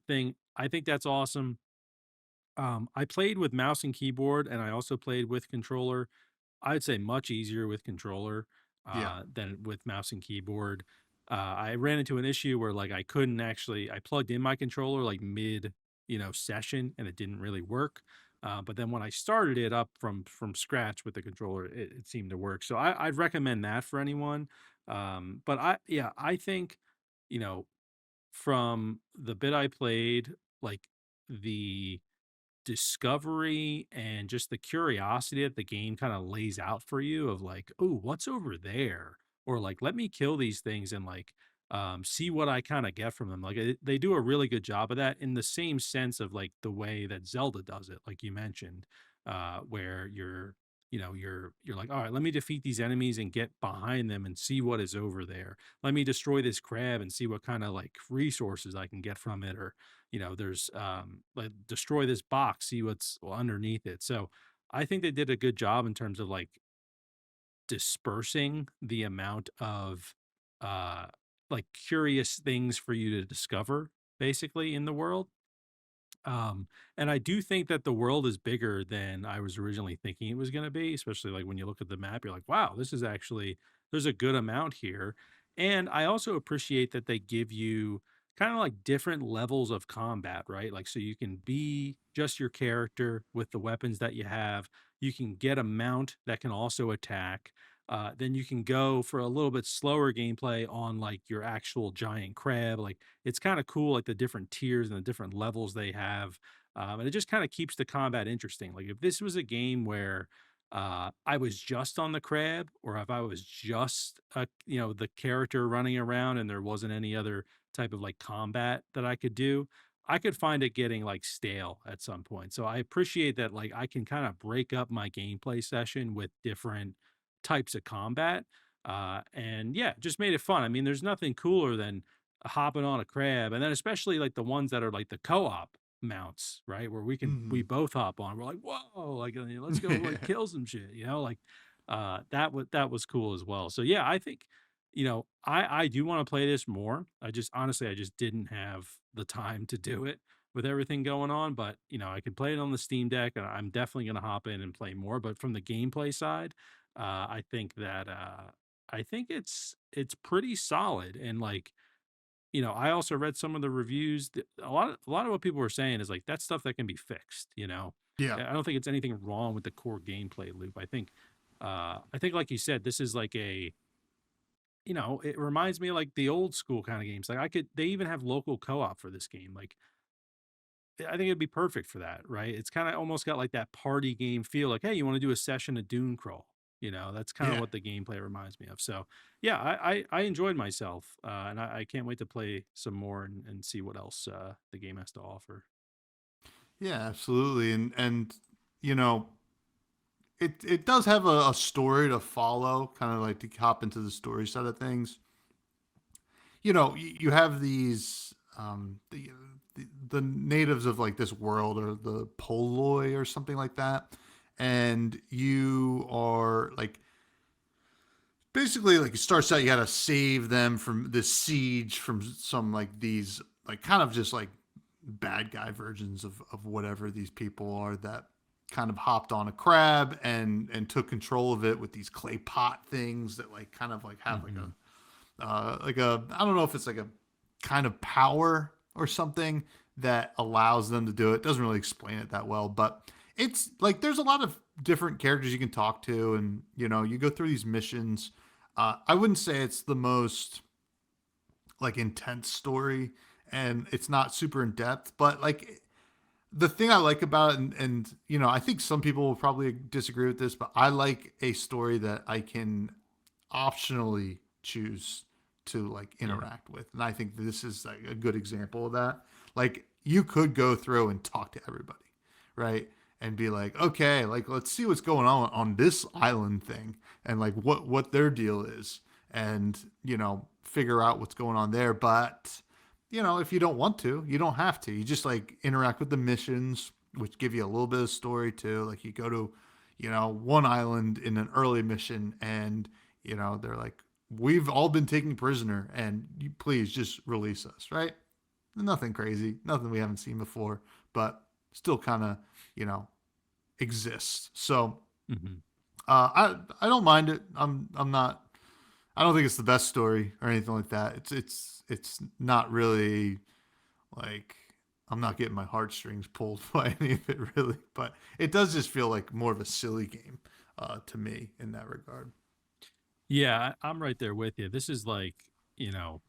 thing. I think that's awesome. I played with mouse and keyboard, and I also played with controller. I'd say much easier with controller Yeah. than with mouse and keyboard. I ran into an issue where like I couldn't actually. I plugged in my controller like mid, session, and it didn't really work. But then when I started it up from scratch with the controller, it seemed to work. So I'd recommend that for anyone. But I think, you know from the bit I played, like the discovery and just the curiosity that the game kind of lays out for you of like, oh, what's over there? Or like, let me kill these things and like see what I kind of get from them. Like they do a really good job of that in the same sense of like the way that Zelda does it, like you mentioned, where you're like, all right, let me defeat these enemies and get behind them and see what is over there. Let me destroy this crab and see what kind of like resources I can get from it, or there's like destroy this box, see what's underneath it. So I think they did a good job in terms of like dispersing the amount of uh like curious things for you to discover basically in the world. And I do think that the world is bigger than I was originally thinking it was going to be, especially like when you look at the map, you're like, wow, this is actually, there's a good amount here. And I also appreciate that they give you kind of like different levels of combat, right? Like, so you can be just your character with the weapons that you have. You can get a mount that can also attack. Then you can go for a little bit slower gameplay on like your actual giant crab. Like, it's kind of cool, like the different tiers and the different levels they have. And it just kind of keeps the combat interesting. Like, if this was a game where I was just on the crab, or if I was just the character running around and there wasn't any other type of like combat that I could do, I could find it getting like stale at some point. So I appreciate that, like, I can kind of break up my gameplay session with different types of combat. And yeah, just made it fun. I mean, there's nothing cooler than hopping on a crab, and then especially like the ones that are like the co-op mounts, right? Where we Hmm. both hop on. We're like, whoa, like, let's go like kill some shit, like that was cool as well. So yeah, I think, I do want to play this more. I just didn't have the time to do it with everything going on. But I could play it on the Steam Deck, and I'm definitely gonna hop in and play more. But from the gameplay side, I think it's pretty solid. And like, I also read some of the reviews. A lot of what people were saying is like, that's stuff that can be fixed. Yeah. I don't think it's anything wrong with the core gameplay loop. I think like you said, this is like it reminds me of like the old school kind of games. Like, they even have local co-op for this game. Like, I think it'd be perfect for that, right? It's kind of almost got like that party game feel. Like, hey, you want to do a session of Dunecrawl? That's kind of Yeah. what the gameplay reminds me of. So, yeah, I enjoyed myself, and I can't wait to play some more and see what else the game has to offer. Yeah, absolutely. And you know, it does have a story to follow, kind of like to hop into the story side of things. You have these the natives of like this world, or the Poloi or something like that, and you are like basically like it starts out you got to save them from this siege from some like these like kind of just like bad guy versions of whatever these people are that kind of hopped on a crab and took control of it with these clay pot things that like kind of like have Hmm. like a I don't know if it's like a kind of power or something that allows them to do it. Doesn't really explain it that well, but it's like there's a lot of different characters you can talk to, and you go through these missions. I wouldn't say it's the most like intense story, and it's not super in depth, but like the thing I like about it, and I think some people will probably disagree with this, but I like a story that I can optionally choose to like Yeah. interact with. And I think this is like a good example of that. Like you could go through and talk to everybody, right? And be like, okay, like let's see what's going on this island thing, and like what their deal is, and figure out what's going on there. But if you don't want to, you don't have to. You just like interact with the missions, which give you a little bit of story too. Like you go to one island in an early mission, and they're like, we've all been taken prisoner, and you please just release us, right? Nothing crazy, nothing we haven't seen before, but still kind of you know exists. So Hmm. I don't mind it. I'm not. I don't think it's the best story or anything like that. It's not really like I'm not getting my heartstrings pulled by any of it really, but it does just feel like more of a silly game to me in that regard. Yeah, I'm right there with you. This is like, the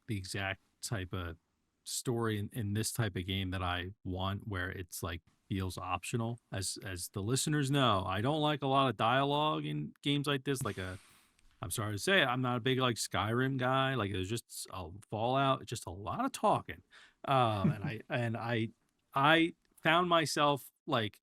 exact type of story in this type of game that I want, where it's like feels optional. As the listeners know, I don't like a lot of dialogue in games like this. I'm sorry to say, I'm not a big like Skyrim guy. Like, there's just a Fallout, just a lot of talking. And I found myself like,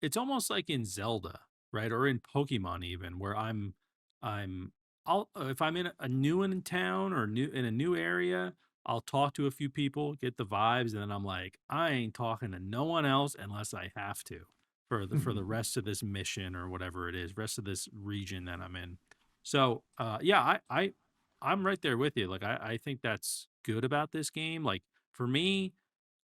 it's almost like in Zelda, right? Or in Pokemon even, where I'm I'll if I'm in a new in town or new in a new area, I'll talk to a few people, get the vibes, and then I'm like, I ain't talking to no one else unless I have to for the rest of this mission or whatever it is, rest of this region that I'm in. So yeah, I'm right there with you. Like, I think that's good about this game. Like, for me,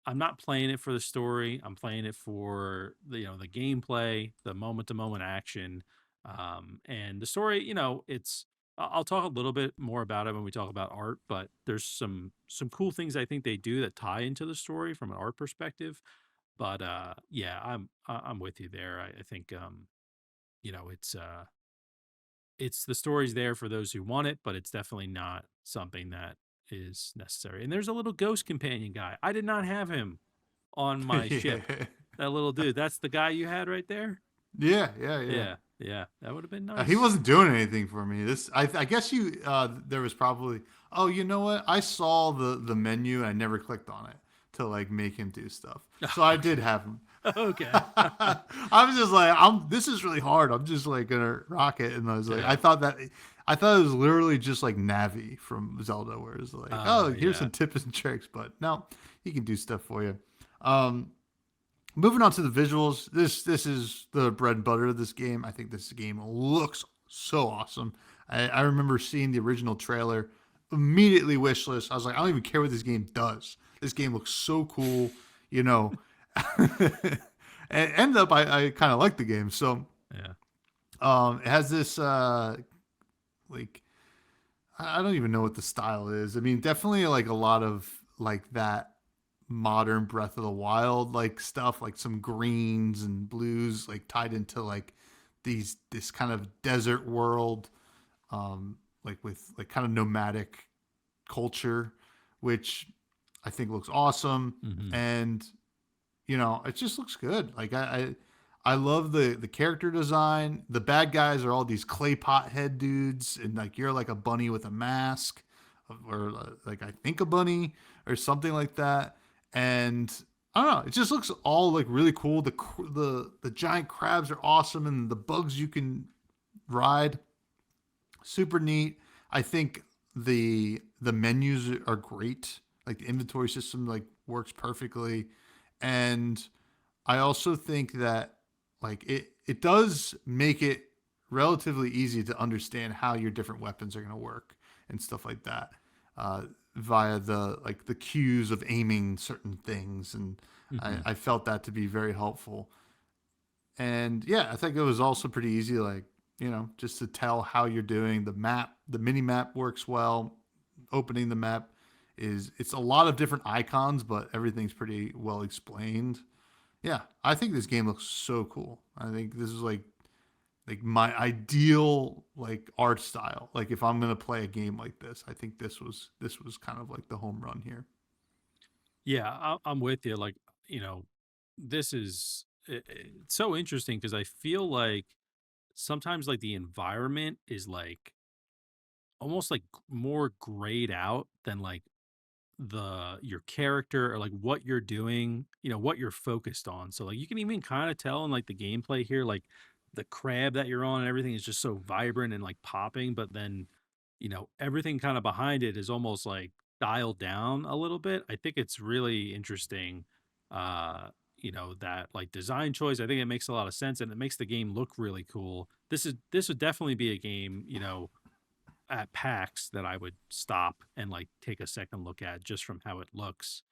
I'm not playing it for the story. I'm playing it for the gameplay, the moment to moment action, and the story. It's I'll talk a little bit more about it when we talk about art, but there's some cool things I think they do that tie into the story from an art perspective. But yeah, I'm with you there. I think it's the story's there for those who want it, but it's definitely not something that is necessary. And there's a little ghost companion guy. I did not have him on my Yeah. ship. That little dude. That's the guy you had right there? Yeah, yeah, yeah. Yeah. Yeah. That would have been He nice. wasn't doing anything for me. I guess you, there was probably, oh, you know what? I saw the menu and I never clicked on it to like make him do stuff. So I did Okay. have him. Okay. I was just like, this is really hard. I'm just like gonna rock it. And I was like, Yeah. I thought it was literally just like Navi from Zelda, where it's like, oh, here's Yeah. some tips and tricks. But no, he can do stuff for you. Um, Moving on to the visuals, this is the bread and butter of this game. I think this game looks so awesome. I remember seeing the original trailer, immediately wish list. I was like, I don't even care what this game does. This game looks so cool, you know. And ended up, I kind of like the game. So Yeah. it has this like I don't even know what the style is. I mean, definitely like a lot of like that modern Breath of the Wild like stuff, like some greens and blues like tied into like this kind of desert world, like with like kind of nomadic culture, which I think looks awesome. Hmm. And it just looks good. Like I love the character design. The bad guys are all these clay pot head dudes, and like you're like a bunny with a mask, or like I think a bunny or something like that. And I don't know, it just looks all like really cool. The giant crabs are awesome, and the bugs you can ride, super neat. I think the menus are great. Like the inventory system like works perfectly, and I also think that like it does make it relatively easy to understand how your different weapons are going to work and stuff like that, via the cues of aiming certain things, and Hmm. I felt that to be very helpful. And yeah, I think it was also pretty easy, like just to tell how you're doing. The mini map works well. Opening the map it's a lot of different icons, but everything's pretty well explained. Yeah, I think this game looks so cool. I think this is like my ideal like art style. Like if I'm gonna play a game like this, I think this was kind of like the home run here. Yeah. I'm with you. Like, you know, this is it's so interesting because I feel like sometimes like the environment is like almost like more grayed out than like your character or like what you're doing, what you're focused on. So like you can even kind of tell in like the gameplay here, like the crab that you're on and everything is just so vibrant and like popping, but then everything kind of behind it is almost like dialed down a little bit. I think it's really interesting, uh that like design choice. I think it makes a lot of sense and it makes the game look really cool. This would definitely be a game, at PAX that I would stop and like take a second look at just from how it looks.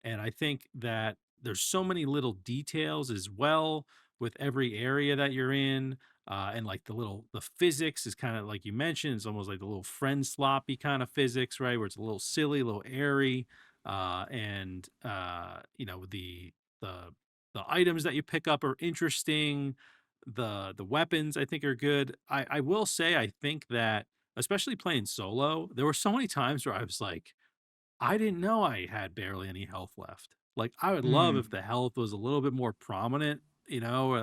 And I think that there's so many little details as well with every area that you're in. And like the physics is kind of like you mentioned, it's almost like the little friend sloppy kind of physics, right? Where it's a little silly, a little airy. And the the items that you pick up are interesting. The weapons I think are good. I will say I think that especially playing solo, there were so many times where I was like, I didn't know I had barely any health left. Like, I would love if Hmm. the health was a little bit more prominent,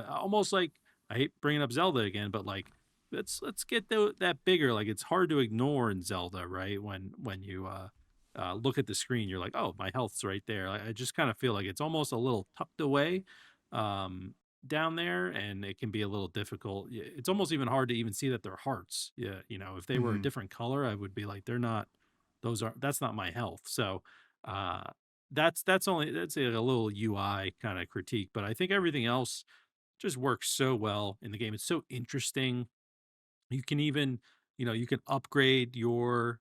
almost like I hate bringing up Zelda again, but like let's get that bigger. Like it's hard to ignore in Zelda, right? When you look at the screen, you're like, oh, my health's right there. I just kind of feel like it's almost a little tucked away um, down there, and it can be a little difficult. It's almost even hard to even see that they're hearts. Yeah, if they were a Hmm. different color, I would be like, they're not that's not my health. So uh that's like a little UI kind of critique, but I think everything else just works so well in the game. It's so interesting. You can even, you can upgrade your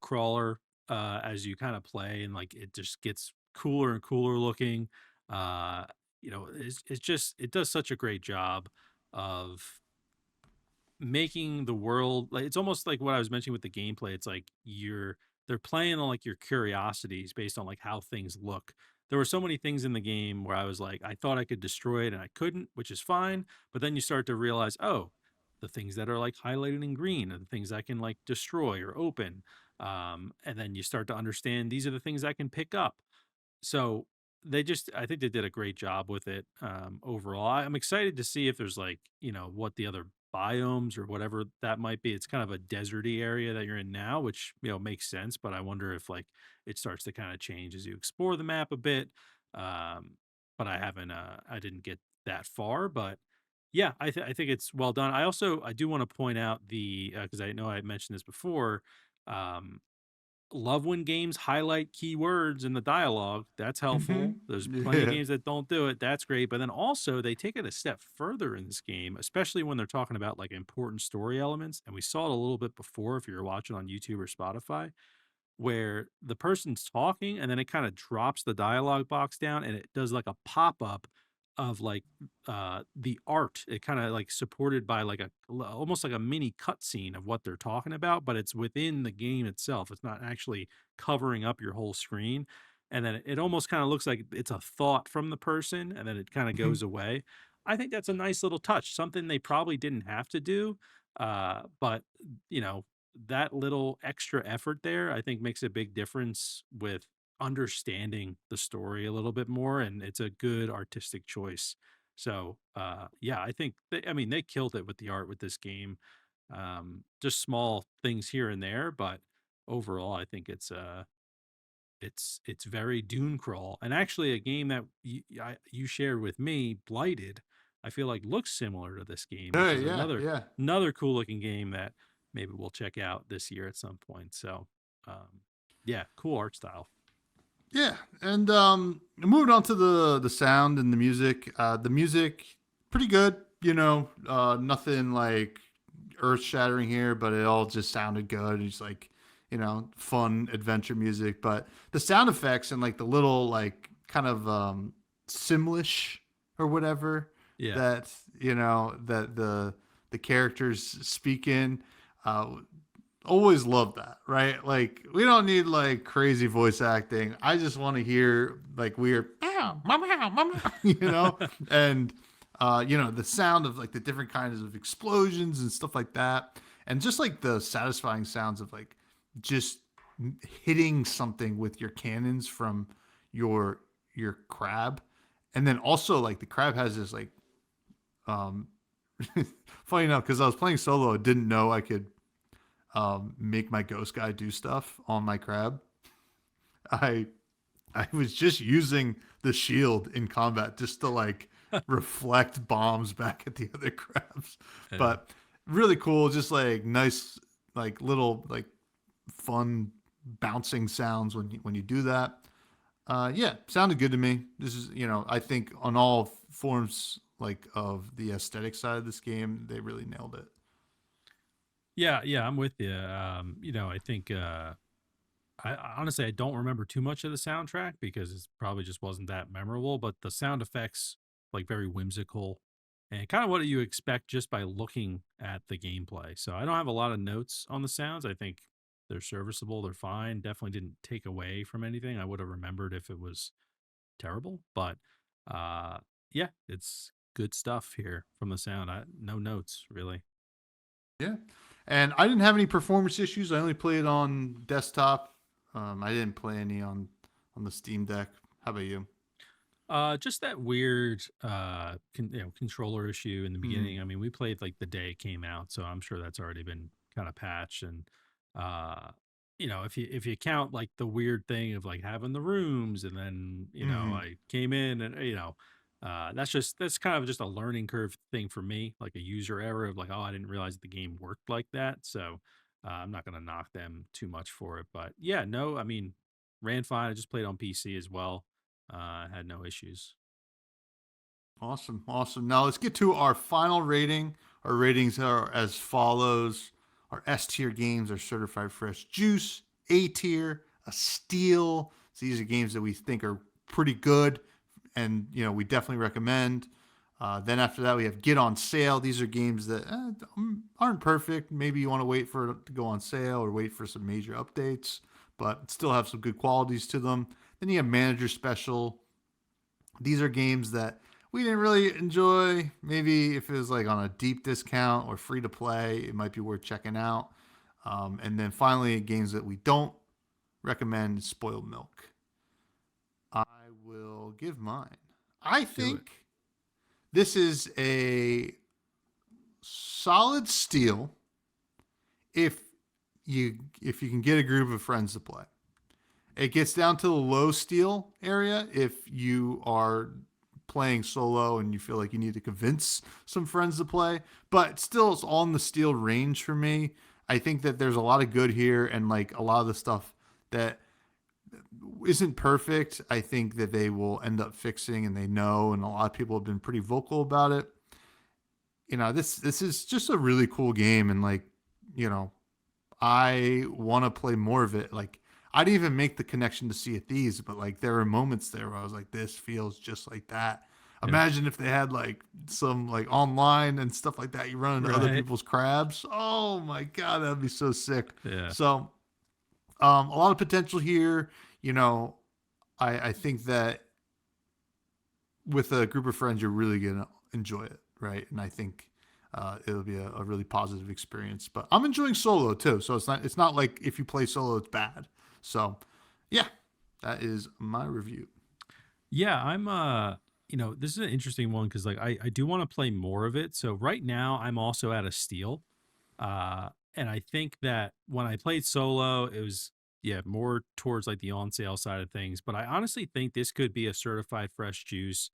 crawler as you kind of play, and like it just gets cooler and cooler looking. Uh, it's just it does such a great job of making the world like it's almost like what I was mentioning with the gameplay. It's like they're playing on like your curiosities based on like how things look. There were so many things in the game where I was like, I thought I could destroy it and I couldn't, which is fine. But then you start to realize, oh, the things that are like highlighted in green are the things I can like destroy or open. And then you start to understand these are the things I can pick up. So I think they did a great job with it overall. I'm excited to see if there's like, what the other biomes or whatever that might be. It's kind of a deserty area that you're in now, which, makes sense. But I wonder if like it starts to kind of change as you explore the map a bit. Um, but I didn't get that far. But yeah, I think it's well done. I do want to point out because I know I mentioned this before. Um, Love when games highlight keywords in the dialogue. That's helpful. There's plenty of Yeah. games that don't do it. That's great. But then also they take it a step further in this game, especially when they're talking about like important story elements. And we saw it a little bit before if you're watching on YouTube or Spotify where the person's talking and then it kind of drops the dialogue box down and it does like a pop-up of like the art. It kind of like supported by like almost like a mini cutscene of what they're talking about, but it's within the game itself. It's not actually covering up your whole screen. And then it almost kind of looks like it's a thought from the person and then it kind of goes away. I think that's a nice little touch, something they probably didn't have to do. But you know, that little extra effort there, I think makes a big difference with understanding the story a little bit more. And it's a good artistic choice. So, yeah, I think they killed it with the art with this game. Just small things here and there, but overall, I think it's very Dunecrawl, and actually a game that you shared with me, Blighted. I feel like looks similar to this game, which is Yeah, another yeah. another cool looking game that maybe we'll check out this year at some point. So, yeah, cool art style. Yeah, and moving on to the sound and the music. The music pretty good. Nothing like earth shattering here, but it all just sounded good. It's like fun adventure music. But the sound effects and like the little like kind of simlish or whatever Yeah, that that the characters speak in. Uh, Always love that, right? Like we don't need like crazy voice acting. I just want to hear like weird meow, meow, meow, meow, meow, and the sound of like the different kinds of explosions and stuff like that, and just like the satisfying sounds of like just hitting something with your cannons from your crab, and then also like the crab has this like um funny enough because I was playing solo, I didn't know I could make my ghost guy do stuff on my crab. I I was just using the shield in combat just to like reflect bombs back at the other crabs. yeah, But really cool, just like nice like little like fun bouncing sounds when you do that. Yeah, sounded good to me. This is I think on all forms like of the aesthetic side of this game, they really nailed it. yeah. I'm with you. I think honestly I don't remember too much of the soundtrack because it probably just wasn't that memorable. But the sound effects like very whimsical and kind of what you expect just by looking at the gameplay. So I don't have a lot of notes on the sounds. I think they're serviceable. They're fine. Definitely didn't take away from anything. I would have remembered if it was terrible, but uh, yeah, it's good stuff here from the sound. No notes really. Yeah. And I didn't have any performance issues. I only played on desktop. I didn't play any on the Steam Deck. How about you? Just that weird controller issue in the Hmm. beginning. I mean, we played like the day it came out, so I'm sure that's already been kind of patched. And uh, if you count like the weird thing of like having the rooms, and then Hmm. I came in and that's kind of just a learning curve thing for me, like a user error of like, oh, I didn't realize the game worked like that. So I'm not gonna knock them too much for it, but yeah, no, I mean, ran fine. I just played on PC as well. Had no issues. Awesome. Awesome. Now let's get to our final rating. Our ratings are as follows. Our S tier games are certified fresh juice. A tier, a steal. So these are games that we think are pretty good, and we definitely recommend. Then after that, we have Get on Sale. These are games that aren't perfect. Maybe you want to wait for it to go on sale or wait for some major updates, but still have some good qualities to them. Then you have Manager Special. These are games that we didn't really enjoy. Maybe if it was like on a deep discount or free to play, it might be worth checking out. And then finally, games that we don't recommend, Spoiled Milk. I will give mine. I think this is a solid steal if you can get a group of friends to play. It gets down to the low steal area if you are playing solo and you feel like you need to convince some friends to play, but still it's all in the steal range for me. I think that there's a lot of good here, and like a lot of the stuff that isn't perfect, I think that they will end up fixing, and they know, and a lot of people have been pretty vocal about it. This is just a really cool game, and like, I want to play more of it. Like, I didn't even make the connection to Sea of Thieves, but like there were moments there where I was like, this feels just like that. Yeah. Imagine if they had like some like online and stuff like that. You run into other people's crabs. Oh my God, that'd be so sick. Yeah. So a lot of potential here. I think that with a group of friends, you're really going to enjoy it. Right. And I think it'll be a really positive experience, but I'm enjoying solo too. So it's not like if you play solo, it's bad. So yeah, that is my review. Yeah. I'm, this is an interesting one, because like I do want to play more of it. So right now I'm also at a steal. And I think that when I played solo, it was more towards like the on sale side of things. But I honestly think this could be a certified fresh juice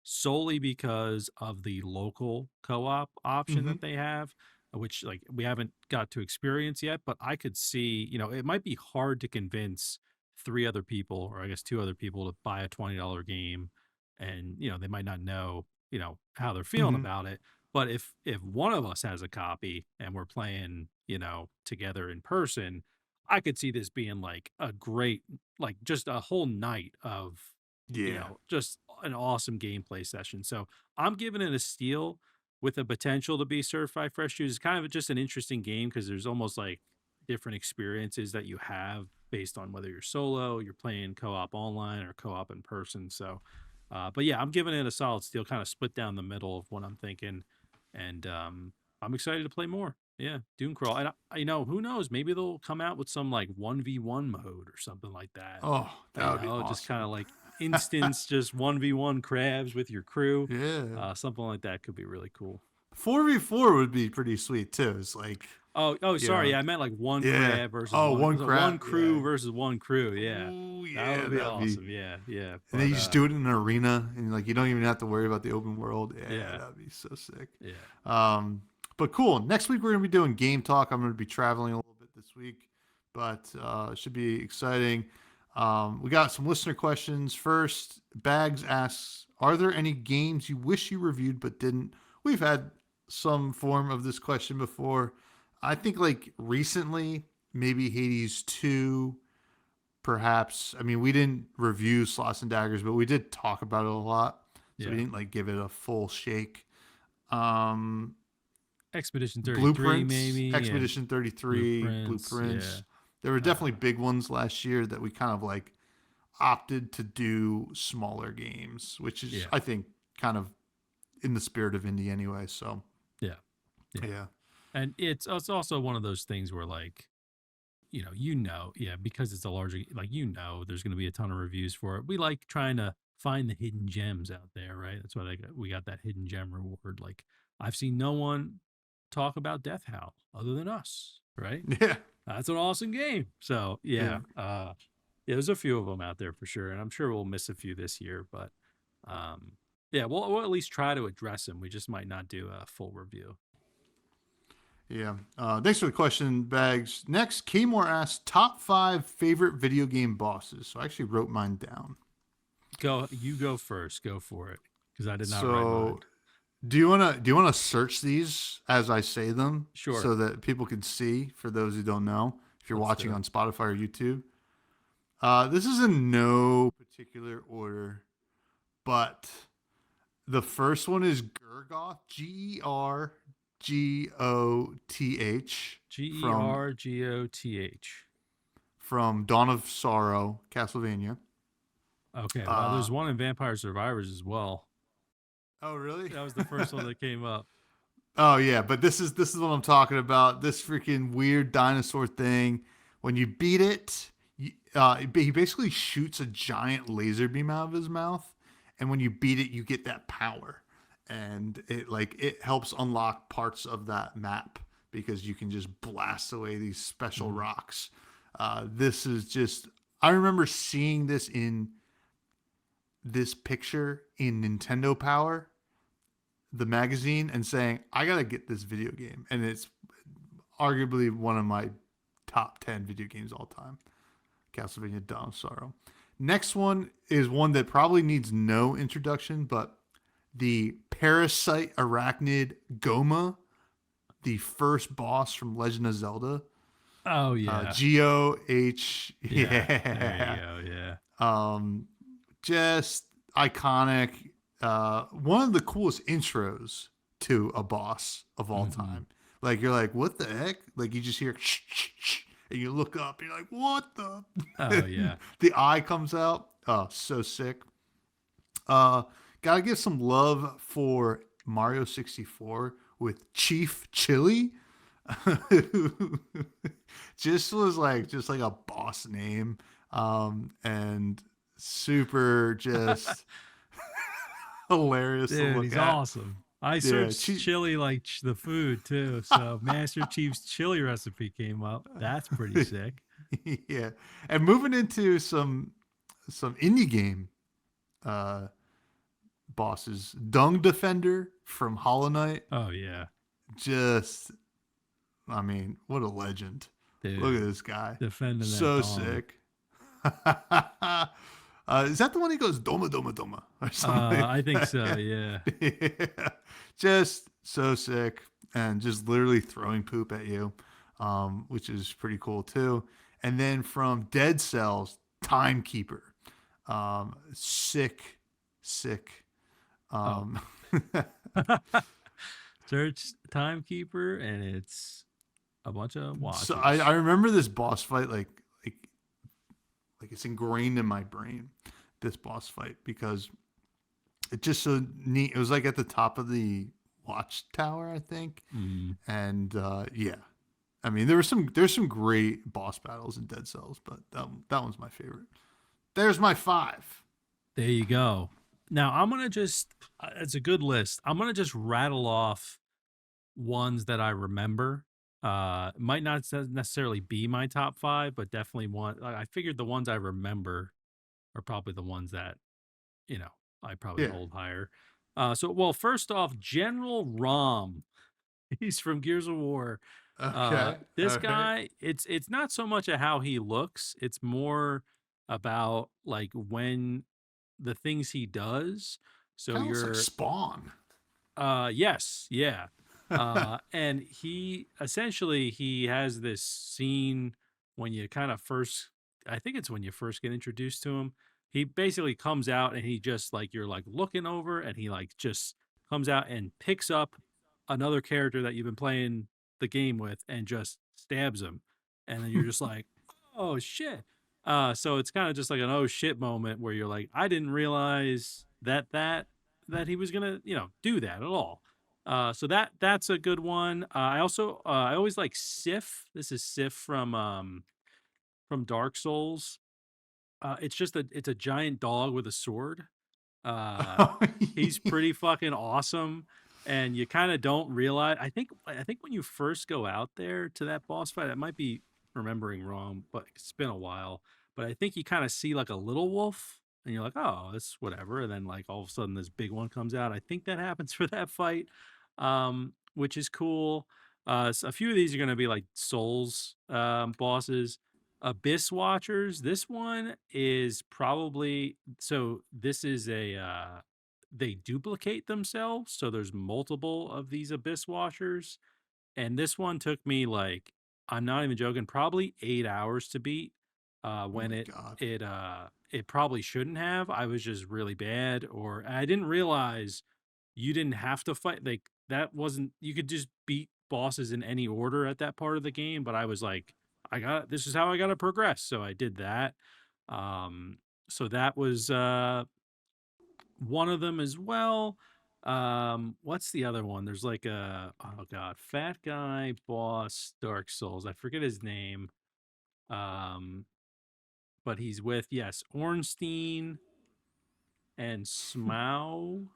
solely because of the local co-op option that they have, which like we haven't got to experience yet. But I could see, it might be hard to convince 3 other people, or I guess 2 other people, to buy a $20 game, and they might not know how they're feeling about it. But if one of us has a copy and we're playing together in person, I could see this being like a great, like just a whole night of just an awesome gameplay session. So I'm giving it a steal with the potential to be certified fresh juice. It's kind of just an interesting game because there's almost like different experiences that you have based on whether you're solo, you're playing co-op online, or co-op in person. So but yeah, I'm giving it a solid steal, kind of split down the middle of what I'm thinking. And I'm excited to play more. Yeah, Dunecrawl. And who knows? Maybe they'll come out with some like 1v1 mode or something like that. Oh, that would be awesome. Just kind of like instance, just 1v1 crabs with your crew. Yeah. Something like that could be really cool. 4v4 would be pretty sweet too. It's like, sorry. I meant like one crab versus one crew versus one crew. Yeah. Ooh, that would be awesome. Yeah. But, and then you just do it in an arena, and like you don't even have to worry about the open world. Yeah. That'd be so sick. Yeah. But cool. Next week we're gonna be doing game talk. I'm gonna be traveling a little bit this week, but it should be exciting. We got some listener questions. First, Bags asks, are there any games you wish you reviewed but didn't? We've had some form of this question before. I think like recently, maybe Hades 2, perhaps. I mean, we didn't review Slots and Daggers, but we did talk about it a lot. So we didn't like give it a full shake. Expedition 33, Blueprints, maybe. Expedition 33, Blueprints. Yeah. There were definitely big ones last year that we kind of like opted to do smaller games, which is, I think, kind of in the spirit of indie anyway. So, yeah. And it's also one of those things where like, because it's a larger, like, there's going to be a ton of reviews for it. We like trying to find the hidden gems out there, right? That's why we got that hidden gem reward. Like, I've seen no one talk about Death Howl other than us, right? Yeah. That's an awesome game. So, there's a few of them out there for sure. And I'm sure we'll miss a few this year, but we'll at least try to address them. We just might not do a full review. Yeah. Thanks for the question, Bags. Next, Keymore asks, top 5 favorite video game bosses. So I actually wrote mine down. You go first. Go for it, because I did not write mine. Do you wanna search these as I say them? Sure. So that people can see, for those who don't know, if you're watching on Spotify or YouTube. This is in no particular order, but the first one is Gurgoth, Gergoth, from Gergoth. Dawn of Sorrow, Castlevania. Okay, well, Uh, there's one in Vampire Survivors as well. oh really? That was the first one that came up. Oh yeah, but this is what I'm talking about. This freaking weird dinosaur thing. When you beat it, he basically shoots a giant laser beam out of his mouth, and when you beat it, you get that power, and it helps unlock parts of that map because you can just blast away these special Mhm. rocks. This is just. I remember seeing this picture in Nintendo Power, the magazine, and saying, I gotta get this video game. And it's arguably one of my top 10 video games all time, Castlevania Dawn of Sorrow. Next one is one that probably needs no introduction, but the parasite arachnid Goma, the first boss from Legend of Zelda. Oh yeah, Goh. yeah. There you Yeah. go. Yeah. Um, just iconic. One of the coolest intros to a boss of all Hmm. time. Like you're like, what the heck? Like you just hear shh, shh, shh, and you look up, and you're like, what Oh the? yeah. The eye comes out. Oh, so sick. Uh, Gotta give some love for Mario 64 with Chief Chili. Just like a boss name, and super just hilarious to Dude, look he's at. awesome. I Yeah, searched chili like the food too. So Master Chief's chili recipe came up. That's pretty sick. yeah. And moving into some indie game uh bosses, Dung Defender from Hollow Knight. Oh yeah, Just, I mean, what a legend. Look at dude, this guy. defending that So dong. sick. Is that the one he goes Doma Doma Doma or something I think like so. that? Yeah. Yeah. Just so sick, and just literally throwing poop at you, which is pretty cool too. And then from Dead Cells, Timekeeper, sick, sick. Oh, Um, search timekeeper, and it's a bunch of so I watchers. remember this boss fight like like it's ingrained in my brain, this boss fight, because it's just so neat. It was like at the top of the watchtower, I think, Mm, and yeah. I mean, there's some great boss battles in Dead Cells, but that one's my favorite. There's my five. there you go. Now I'm gonna just. It's a good list. I'm gonna just rattle off ones that I remember. Might not necessarily be my top five, but definitely one. I figured the ones I remember are probably the ones that you know I probably Yeah. hold higher. Well, first off, General Rom. He's from Gears of War. Okay. This All right. guy, it's not so much of how he looks. It's more about like when the things he does. So Kind of looks like you're Spawn. yes, yeah. And he essentially he has this scene when you kind of first I think it's when you first get introduced to him. He basically comes out and he just like you're like looking over and he like just comes out and picks up another character that you've been playing the game with and just stabs him. And then you're just like, "Oh shit." So it's kind of just like an oh shit moment where you're like, I didn't realize that he was gonna, do that at all. So that's a good one. I always like Sif. This is Sif from Dark Souls. It's a giant dog with a sword. Uh, Oh, he's pretty fucking awesome, and you kind of don't realize. I think when you first go out there to that boss fight, I might be remembering wrong, but it's been a while. But I think you kind of see like a little wolf, and you're like, oh, it's whatever. And then like all of a sudden, this big one comes out. I think that happens for that fight, which is cool. So a few of these are going to be like Souls bosses. Abyss Watchers. This one is probably so. This is a they duplicate themselves, so there's multiple of these Abyss Watchers, and this one took me like I'm not even joking, probably 8 hours to beat. Oh when my it god. it it probably shouldn't have. I was just really bad, or I didn't realize you didn't have to fight, like, that wasn't, you could just beat bosses in any order at that part of the game, but I was like, I got this is how I gotta progress. So I did that. Um so that was one of them as well. What's the other one? There's like a, oh god, fat guy boss Dark Souls. I forget his name. Um but he's with, yes, Ornstein and Smo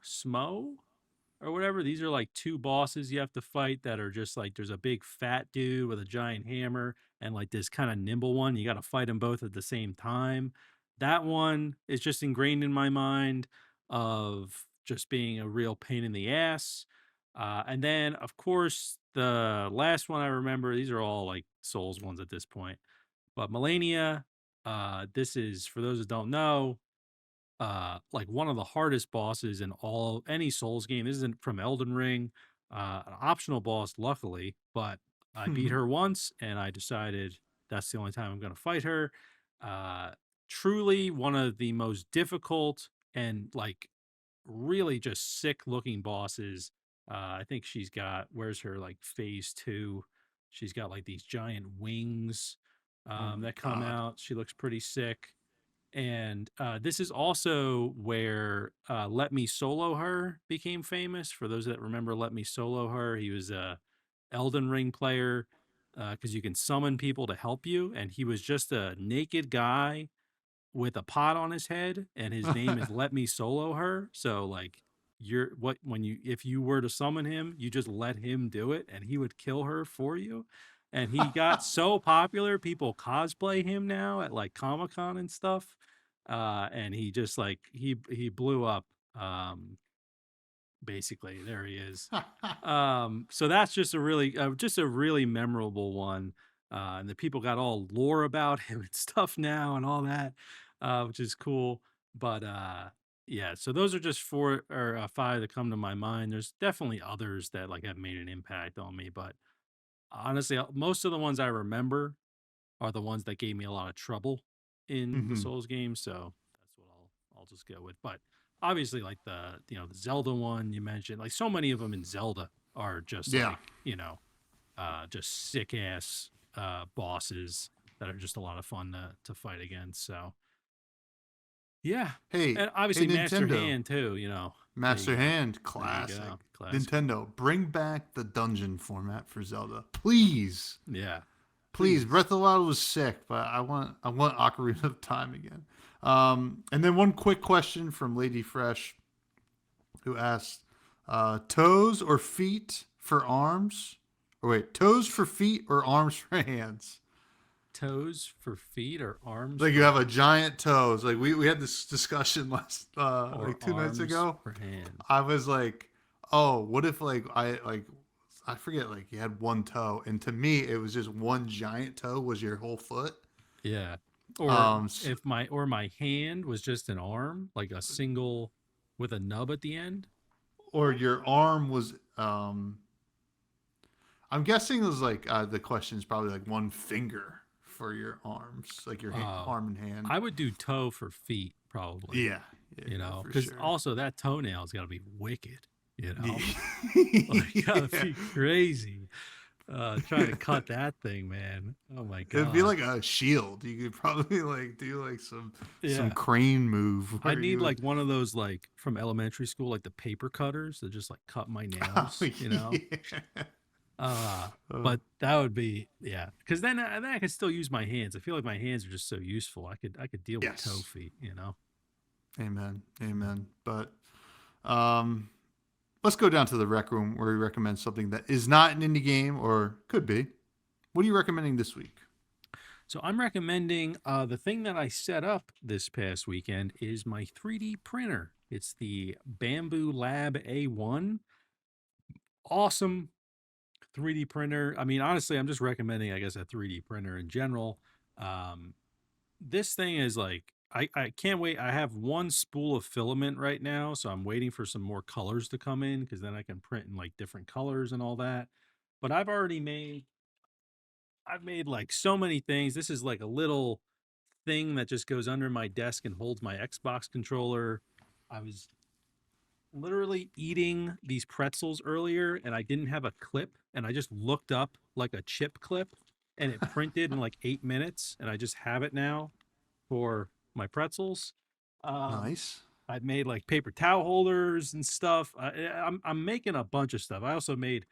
or whatever. These are like two bosses you have to fight that are just like, there's a big fat dude with a giant hammer and like this kind of nimble one. You got to fight them both at the same time. That one is just ingrained in my mind of just being a real pain in the ass. And then, of course, the last one I remember, these are all like Souls ones at this point, but Melania, this is, for those that don't know, like one of the hardest bosses in all any Souls game. This isn't from Elden Ring, an optional boss, luckily, but I beat her once and I decided that's the only time I'm going to fight her. Uh, Truly one of the most difficult and like really just sick looking bosses. I think she's got, where's her like phase two? She's got like these giant wings Oh my that come god. out. She looks pretty sick. And this is also where Let Me Solo Her became famous. For those that remember Let Me Solo Her, he was a Elden Ring player, because you can summon people to help you. And he was just a naked guy with a pot on his head, and his name is Let Me Solo Her. So like, you're what, when you, if you were to summon him, you just let him do it and he would kill her for you. And he got so popular, people cosplay him now at like Comic-Con and stuff. And he just like, he blew up. Basically, there he is. So that's just a really memorable one. And the people got all lore about him and stuff now and all that, which is cool. But yeah, so those are just four or five that come to my mind. There's definitely others that like have made an impact on me, but honestly, most of the ones I remember are the ones that gave me a lot of trouble in the Mhm. Souls games. So that's what I'll just go with. But obviously, like the Zelda one you mentioned, like so many of them in Zelda are just Yeah. like, just sick ass bosses that are just a lot of fun to fight against. So yeah, Hey, and hey obviously Master Nintendo. Hand too. There you Master go, Hand, there you classic. go, classic. Nintendo, bring back the dungeon format for Zelda, please. Yeah, Please. please. Breath of the Wild was sick, but I want Ocarina of Time again. And then one quick question from Lady Fresh, who asked, toes or feet for arms? Or wait, toes for feet or arms for hands? Toes for feet or arms Like you for have a giant toes. Like we had this discussion last or like 2 nights arms ago. for hands. I was like, oh, what if I forget, like you had one toe, and to me it was just one giant toe was your whole foot. Yeah. Or Um, s- if my hand was just an arm, like a single with a nub at the end. or your arm was. I'm guessing it was like the question is probably like one finger for your arms, like your Uh arm and hand. I would do toe for feet probably, Yeah, yeah, yeah, for cuz sure. also that toenail's got to be wicked, you Yeah. know. Like got to Yeah. be crazy. Trying to cut that thing, man. Oh my It'd be god. like a shield. You could probably like do like some Yeah. crane move I where need you would. like one of those like from elementary school, like the paper cutters that just like cut my Oh, nails, yeah. Uh, Oh, but that would be, yeah, because then I could still use my hands. I feel like my hands are just so useful. I could deal with toe yes. feet. Amen. Amen. But um, let's go down to the rec room where we recommend something that is not an indie game or could be. What are you recommending this week? So I'm recommending the thing that I set up this past weekend is my 3D printer. It's the Bamboo Lab A1. Awesome 3D printer. I mean, honestly, I'm just recommending, I guess, a 3D printer in general. Um, this thing is like, I can't wait. I have one spool of filament right now, so I'm waiting for some more colors to come in because then I can print in like different colors and all that. But I've made like so many things. This is like a little thing that just goes under my desk and holds my Xbox controller. I was literally eating these pretzels earlier and I didn't have a clip and I just looked up like a chip clip and it printed in like 8 minutes and I just have it now for my pretzels. Um, Nice. I've made like paper towel holders and stuff. I'm making a bunch of stuff. I also made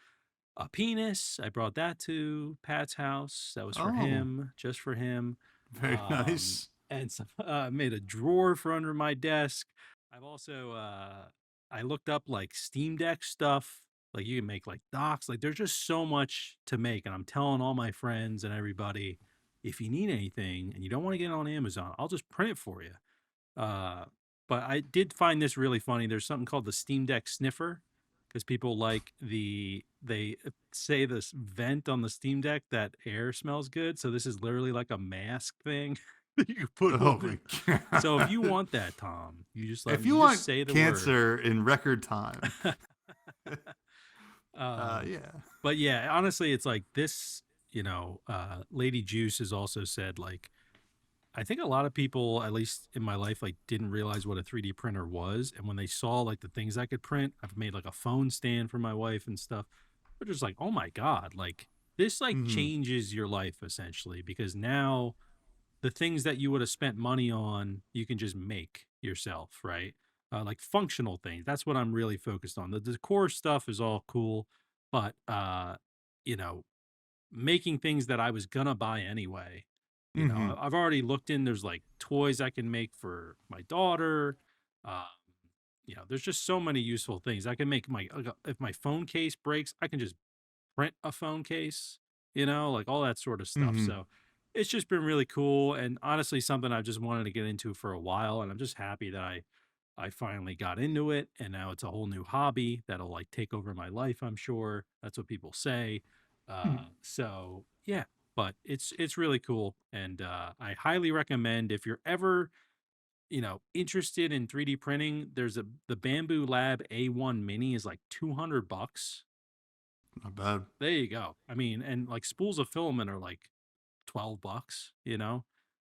a penis. I brought that to Pat's house. That was for Oh, him, just for him. very nice. And some, made a drawer for under my desk. I've also I looked up like Steam Deck stuff. Like you can make like docks. Like there's just so much to make, and I'm telling all my friends and everybody, if you need anything and you don't want to get it on Amazon, I'll just print it for you. Uh, but I did find this really funny. There's something called the Steam Deck sniffer because people like they say this vent on the Steam Deck that air smells good. So this is literally like a mask thing that you can put Oh on my it. So if god. you want that, Tom, you just If you you want just say the word. cancer in record time, um, yeah. but yeah, honestly, it's like this. Lady Juice has also said like I think a lot of people, at least in my life, like didn't realize what a 3D printer was. And when they saw like the things I could print, I've made like a phone stand for my wife and stuff. They're just like, oh my God, like this like Hmm. changes your life essentially because now the things that you would have spent money on, you can just make yourself, right? Like functional things. That's what I'm really focused on. The decor stuff is all cool, but you know, making things that I was gonna buy anyway. Hmm. I've already looked in. There's like toys I can make for my daughter. Um, there's just so many useful things I can make. If my phone case breaks, I can just print a phone case. Like all that sort of stuff. Hmm. So it's just been really cool and honestly something I've just wanted to get into for a while. And I'm just happy that I finally got into it and now it's a whole new hobby that'll like take over my life, I'm sure. That's what people say. So yeah, but it's really cool and I highly recommend if you're ever, interested in 3D printing, there's the Bamboo Lab A1 Mini is like $200. Not bad. There you go. I mean, and like spools of filament are like $12,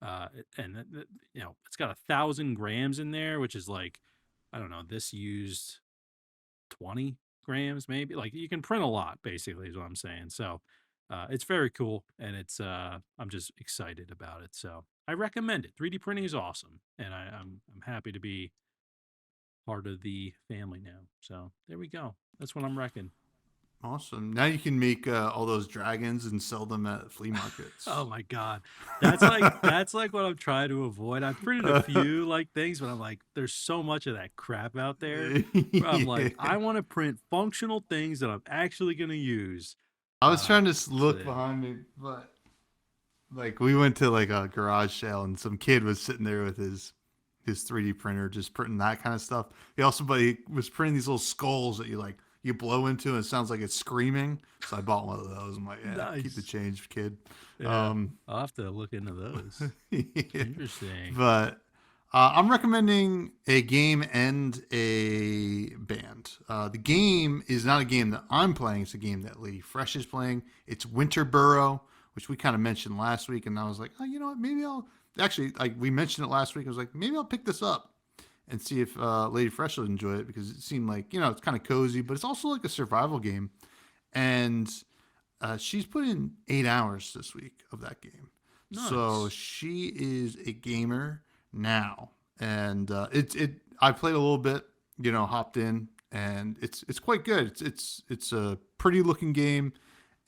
it's got 1,000 grams in there, which is like, I don't know, this used 20 grams, maybe. Like you can print a lot, basically, is what I'm saying. So it's very cool. And I'm just excited about it. So I recommend it. 3D printing is awesome. And I'm happy to be part of the family now. So there we go. That's what I'm wrecking. Awesome. Now you can make all those dragons and sell them at flea Oh markets. my god. That's like what I'm trying to avoid. I've printed a few like things, but I'm like, there's so much of that crap out there where I'm like, Yeah. I want to print functional things that I'm actually gonna use. I was trying to So look yeah. behind me, but like we went to like a garage sale and some kid was sitting there with his 3D printer just printing that kind of stuff. But he was printing these little skulls that you blow into and it sounds like it's screaming. So I bought one of those. I'm like, yeah, keep the Nice. change, kid. Yeah. Um, I'll have to look into those. yeah. Interesting. But I'm recommending a game and a band. The game is not a game that I'm playing; it's a game that Lady Fresh is playing. It's Winter Burrow, which we kind of mentioned last week, and I was like, oh, you know what? Maybe I'll actually like we mentioned it last week. I was like, maybe I'll pick this up and see if Lady Fresh will enjoy it because it seemed like it's kind of cozy, but it's also like a survival game, and she's put in 8 hours this week of that game. So Nice. she is a gamer now, and it. I played a little bit, hopped in, and it's quite good. It's a pretty looking game,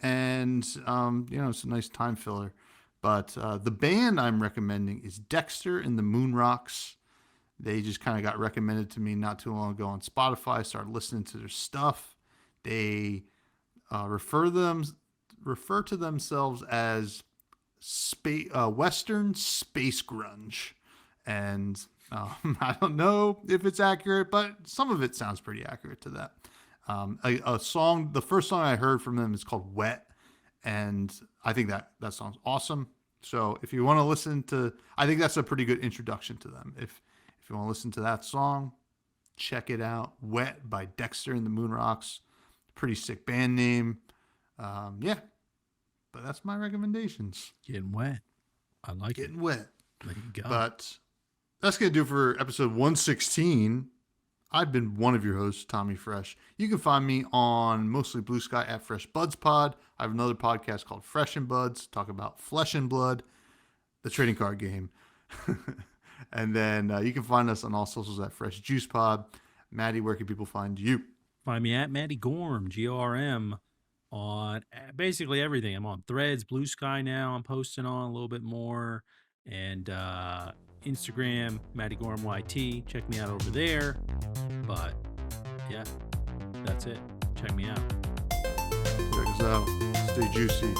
and it's a nice time filler. But the band I'm recommending is Dexter and the Moonrocks. They just kind of got recommended to me not too long ago on Spotify. I started listening to their stuff. They refer to themselves as Western space grunge, and I don't know if it's accurate, but some of it sounds pretty accurate to that. A song, the first song I heard from them is called "Wet," and I think that song's awesome. So if you want to listen to, I think that's a pretty good introduction to them. If you want to listen to that song, check it out. "Wet" by Dexter and the Moonrocks. Pretty sick band name. Yeah, but that's my recommendations. Getting wet. I like it. Getting wet. There you go. But that's going to do it for episode 116. I've been one of your hosts, Tommy Fresh. You can find me on mostly Blue Sky at Fresh Buds Pod. I have another podcast called Fresh and Buds, talk about Flesh and Blood, the trading card game. And then you can find us on all socials at Fresh Juice Pod. Maddie, where can people find you? Find me at Matty Gorm, Gorm, on basically everything. I'm on Threads, Blue Sky now. I'm posting on a little bit more. And Instagram, Matty Gorm YT. Check me out over there. But yeah, that's it. Check me out. Check us out. Stay juicy.